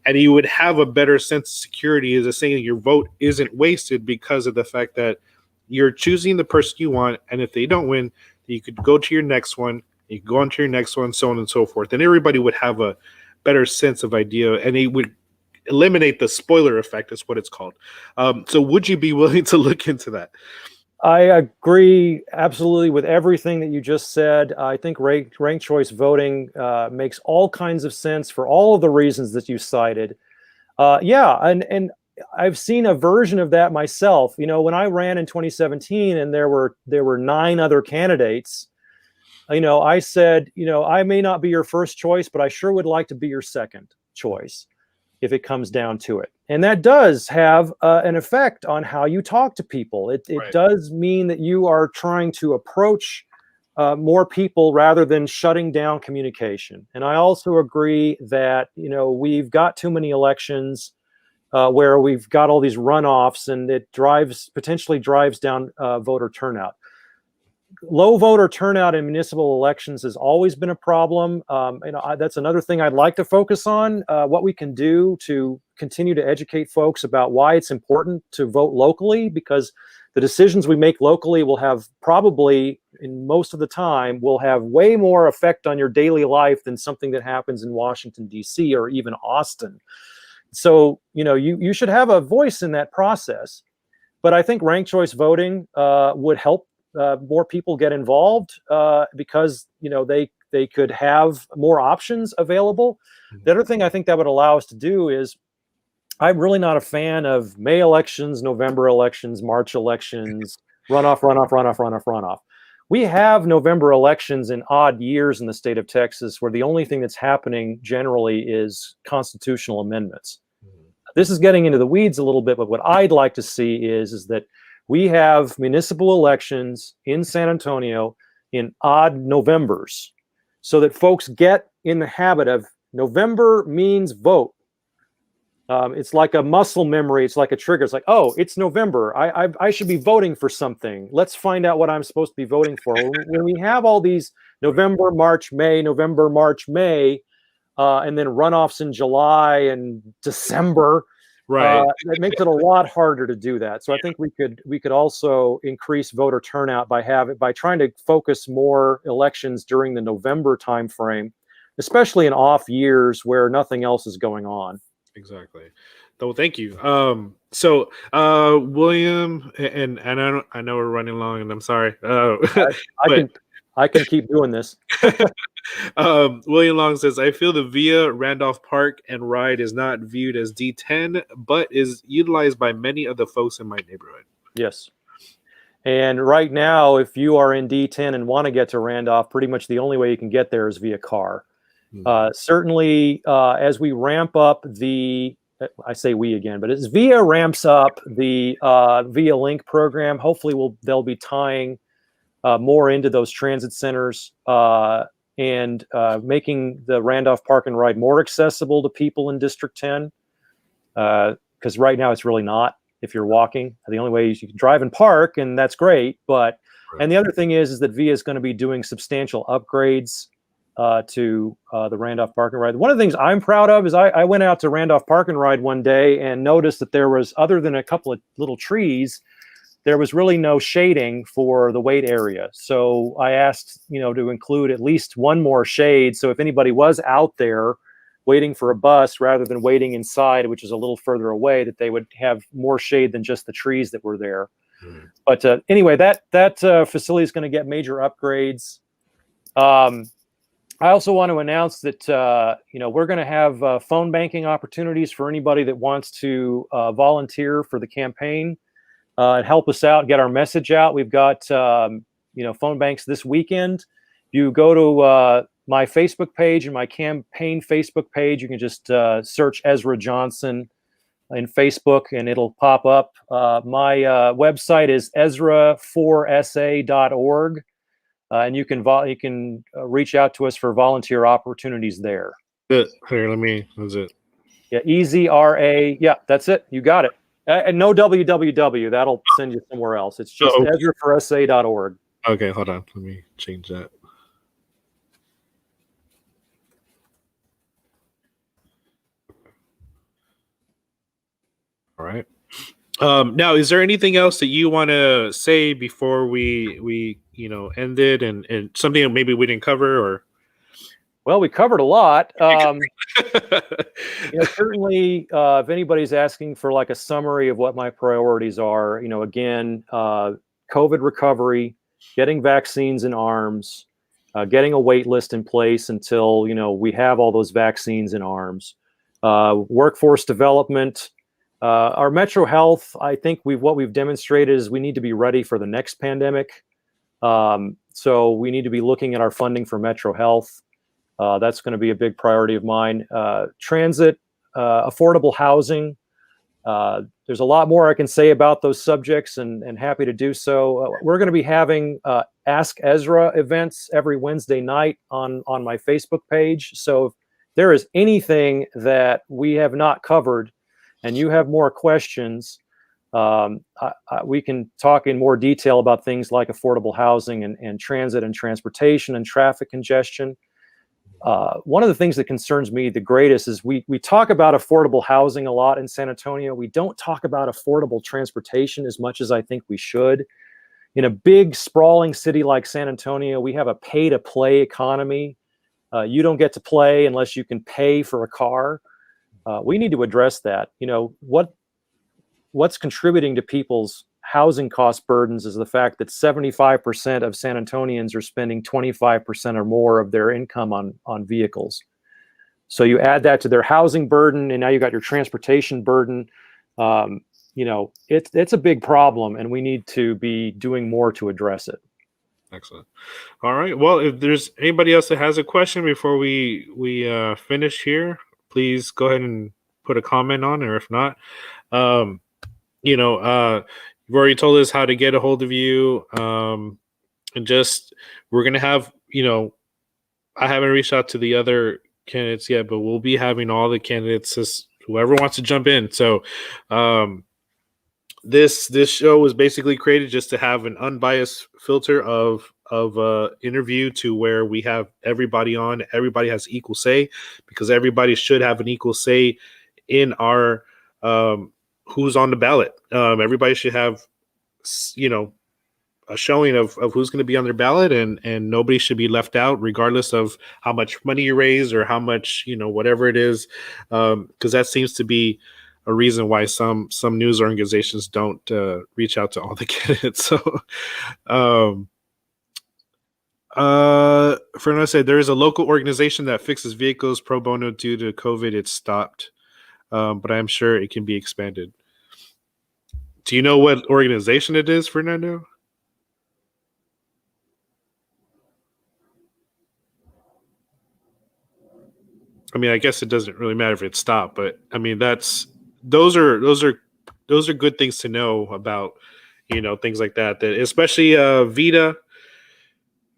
and you would have a better sense of security as a saying your vote isn't wasted because of the fact that you're choosing the person you want, and if they don't win, you could go to your next one, you could go on to your next one, so on and so forth, and everybody would have a better sense of idea, and it would eliminate the spoiler effect, is what it's called. So would you be willing to look into that? I agree absolutely with everything that you just said. I think ranked choice voting makes all kinds of sense for all of the reasons that you cited. Yeah, and I've seen a version of that myself. You know, when I ran in 2017 and there were 9 other candidates, you know, I said, you know, I may not be your first choice, but I sure would like to be your second choice if it comes down to it. And that does have an effect on how you talk to people. It Right. does mean that you are trying to approach more people rather than shutting down communication. And I also agree that, you know, we've got too many elections where we've got all these runoffs, and it potentially drives down voter turnout. Low voter turnout in municipal elections has always been a problem. You know, that's another thing I'd like to focus on, what we can do to continue to educate folks about why it's important to vote locally, because the decisions we make locally will have probably, in most of the time, will have way more effect on your daily life than something that happens in Washington, D.C. or even Austin. So, you know, you should have a voice in that process. But I think ranked choice voting would help more people get involved because, you know, they could have more options available. The other thing I think that would allow us to do is, I'm really not a fan of May elections, November elections, March elections, runoff. We have November elections in odd years in the state of Texas where the only thing that's happening generally is constitutional amendments. This is getting into the weeds a little bit, but what I'd like to see is that we have municipal elections in San Antonio in odd Novembers, so that folks get in the habit of November means vote. It's like a muscle memory. It's like a trigger. It's like, oh, it's November. I should be voting for something. Let's find out what I'm supposed to be voting for. When we have all these November, March, May, and then runoffs in July and December, Right. it makes it a lot harder to do that. So I think we could also increase voter turnout by trying to focus more elections during the November timeframe, especially in off years where nothing else is going on. Exactly. So thank you. So William, and I know we're running long, and I'm sorry. I can keep doing this. William Long says, I feel the Via Randolph Park and ride is not viewed as D10, but is utilized by many of the folks in my neighborhood. Yes. And right now, if you are in D10 and want to get to Randolph, pretty much the only way you can get there is via car. Certainly, as we ramp up I say we again, but as Via ramps up the Via Link program, hopefully they'll be tying more into those transit centers and making the Randolph Park and Ride more accessible to people in District 10. Because right now it's really not. If you're walking, the only way is you can drive and park, and that's great. But and the other thing is that Via is going to be doing substantial upgrades to the Randolph Park and Ride. One of the things I'm proud of is I went out to Randolph Park and Ride one day and noticed that there was, other than a couple of little trees, there was really no shading for the wait area. So I asked, to include at least one more shade. So if anybody was out there waiting for a bus rather than waiting inside, which is a little further away, that they would have more shade than just the trees that were there. But anyway, that facility is going to get major upgrades. I also want to announce that, we're going to have phone banking opportunities for anybody that wants to volunteer for the campaign and help us out, get our message out. We've got, phone banks this weekend. You go to my Facebook page and my campaign Facebook page. You can just search Ezra Johnson in Facebook and it'll pop up. My website is ezra4sa.org, and you can reach out to us for volunteer opportunities there. Here, was it? Yeah, EZRA. Yeah, that's it. You got it. And no www. That'll send you somewhere else. It's just ezra4sa.org. Okay, hold on. Let me change that. All right. Now, is there anything else that you want to say before we end it, and something that maybe we didn't cover? Or well, we covered a lot. Certainly, if anybody's asking for like a summary of what my priorities are, again, COVID recovery, getting vaccines in arms, getting a wait list in place until we have all those vaccines in arms, workforce development. Our Metro Health, I think what we've demonstrated is we need to be ready for the next pandemic. So we need to be looking at our funding for Metro Health. That's going to be a big priority of mine. Transit, affordable housing. There's a lot more I can say about those subjects, and happy to do so. We're going to be having Ask Ezra events every Wednesday night on my Facebook page. So if there is anything that we have not covered and you have more questions, we can talk in more detail about things like affordable housing and transit and transportation and traffic congestion. One of the things that concerns me the greatest is we talk about affordable housing a lot in San Antonio. We don't talk about affordable transportation as much as I think we should. In a big, sprawling city like San Antonio, we have a pay-to-play economy. You don't get to play unless you can pay for a car. We need to address that. What's contributing to people's housing cost burdens is the fact that 75% of San Antonians are spending 25% or more of their income on vehicles. So you add that to their housing burden, and now you got your transportation burden. It's a big problem, and we need to be doing more to address it. Excellent. All right. Well, if there's anybody else that has a question before we finish here, please go ahead and put a comment on, or if not, you've already told us how to get a hold of you. And we're going to have, I haven't reached out to the other candidates yet, but we'll be having all the candidates, whoever wants to jump in. So this show was basically created just to have an unbiased filter of interview to where we have everybody on. Everybody has equal say, because everybody should have an equal say in our who's on the ballot. Everybody should have, a showing of who's going to be on their ballot, and nobody should be left out, regardless of how much money you raise or how much, whatever it is, because that seems to be a reason why some news organizations don't reach out to all the candidates. So, Fernando said there is a local organization that fixes vehicles pro bono due to COVID. It's stopped, but I'm sure it can be expanded. Do you know what organization it is, Fernando? I mean, I guess it doesn't really matter if it's stopped, but I mean, those are good things to know about, things like that. That especially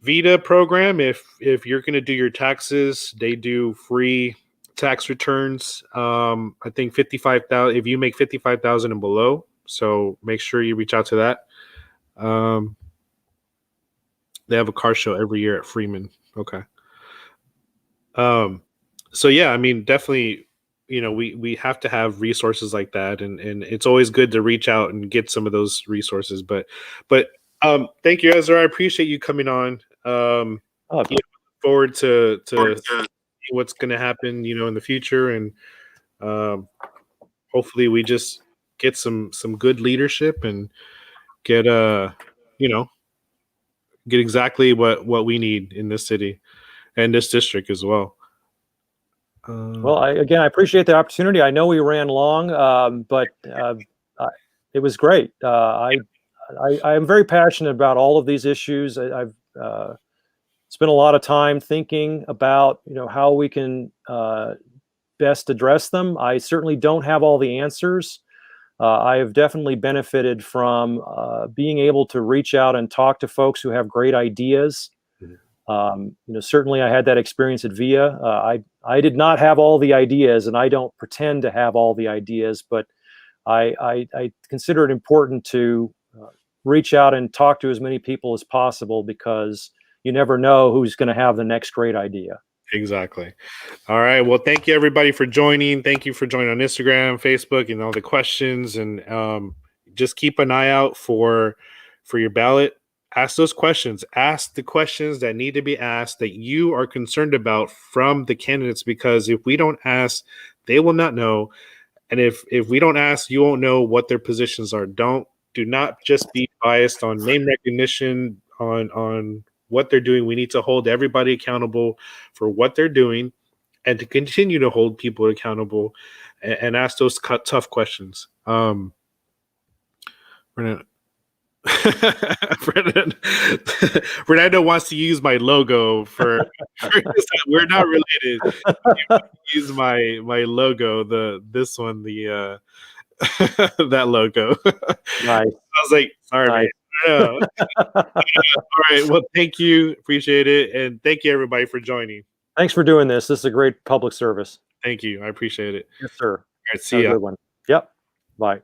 Vita program. If you're going to do your taxes, they do free tax returns. I think 55,000 if you make 55,000 and below. So make sure you reach out to that. They have a car show every year at Freeman. Okay. So yeah, I mean, definitely, we have to have resources like that, and it's always good to reach out and get some of those resources. But thank you, Ezra. I appreciate you coming on. Look forward to what's going to happen, in the future, and hopefully we just get some good leadership and get exactly what we need in this city and this district as well. Well, I appreciate the opportunity. I know we ran long, but it was great. I am very passionate about all of these issues. spent a lot of time thinking about, how we can best address them. I certainly don't have all the answers. I have definitely benefited from being able to reach out and talk to folks who have great ideas. Certainly I had that experience at VIA. I did not have all the ideas, and I don't pretend to have all the ideas, but I consider it important to reach out and talk to as many people as possible, because you never know who's going to have the next great idea. Exactly. All right. Well, thank you everybody for joining. Thank you for joining on Instagram, Facebook, and all the questions. And just keep an eye out for your ballot. Ask those questions. Ask the questions that need to be asked, that you are concerned about from the candidates, because if we don't ask, they will not know. And if we don't ask, you won't know what their positions are. Do not just be biased on name recognition, on what they're doing. We need to hold everybody accountable for what they're doing, and to continue to hold people accountable and ask those tough questions. Fernando wants to use my logo for we're not related. Use my logo, this one, the that logo. Nice. I was like, sorry, Nice. man. All right. Well, thank you. Appreciate it. And thank you everybody for joining. Thanks for doing this. This is a great public service. Thank you. I appreciate it. Yes, sir. All right, see Have a ya. good one. Yep. Bye.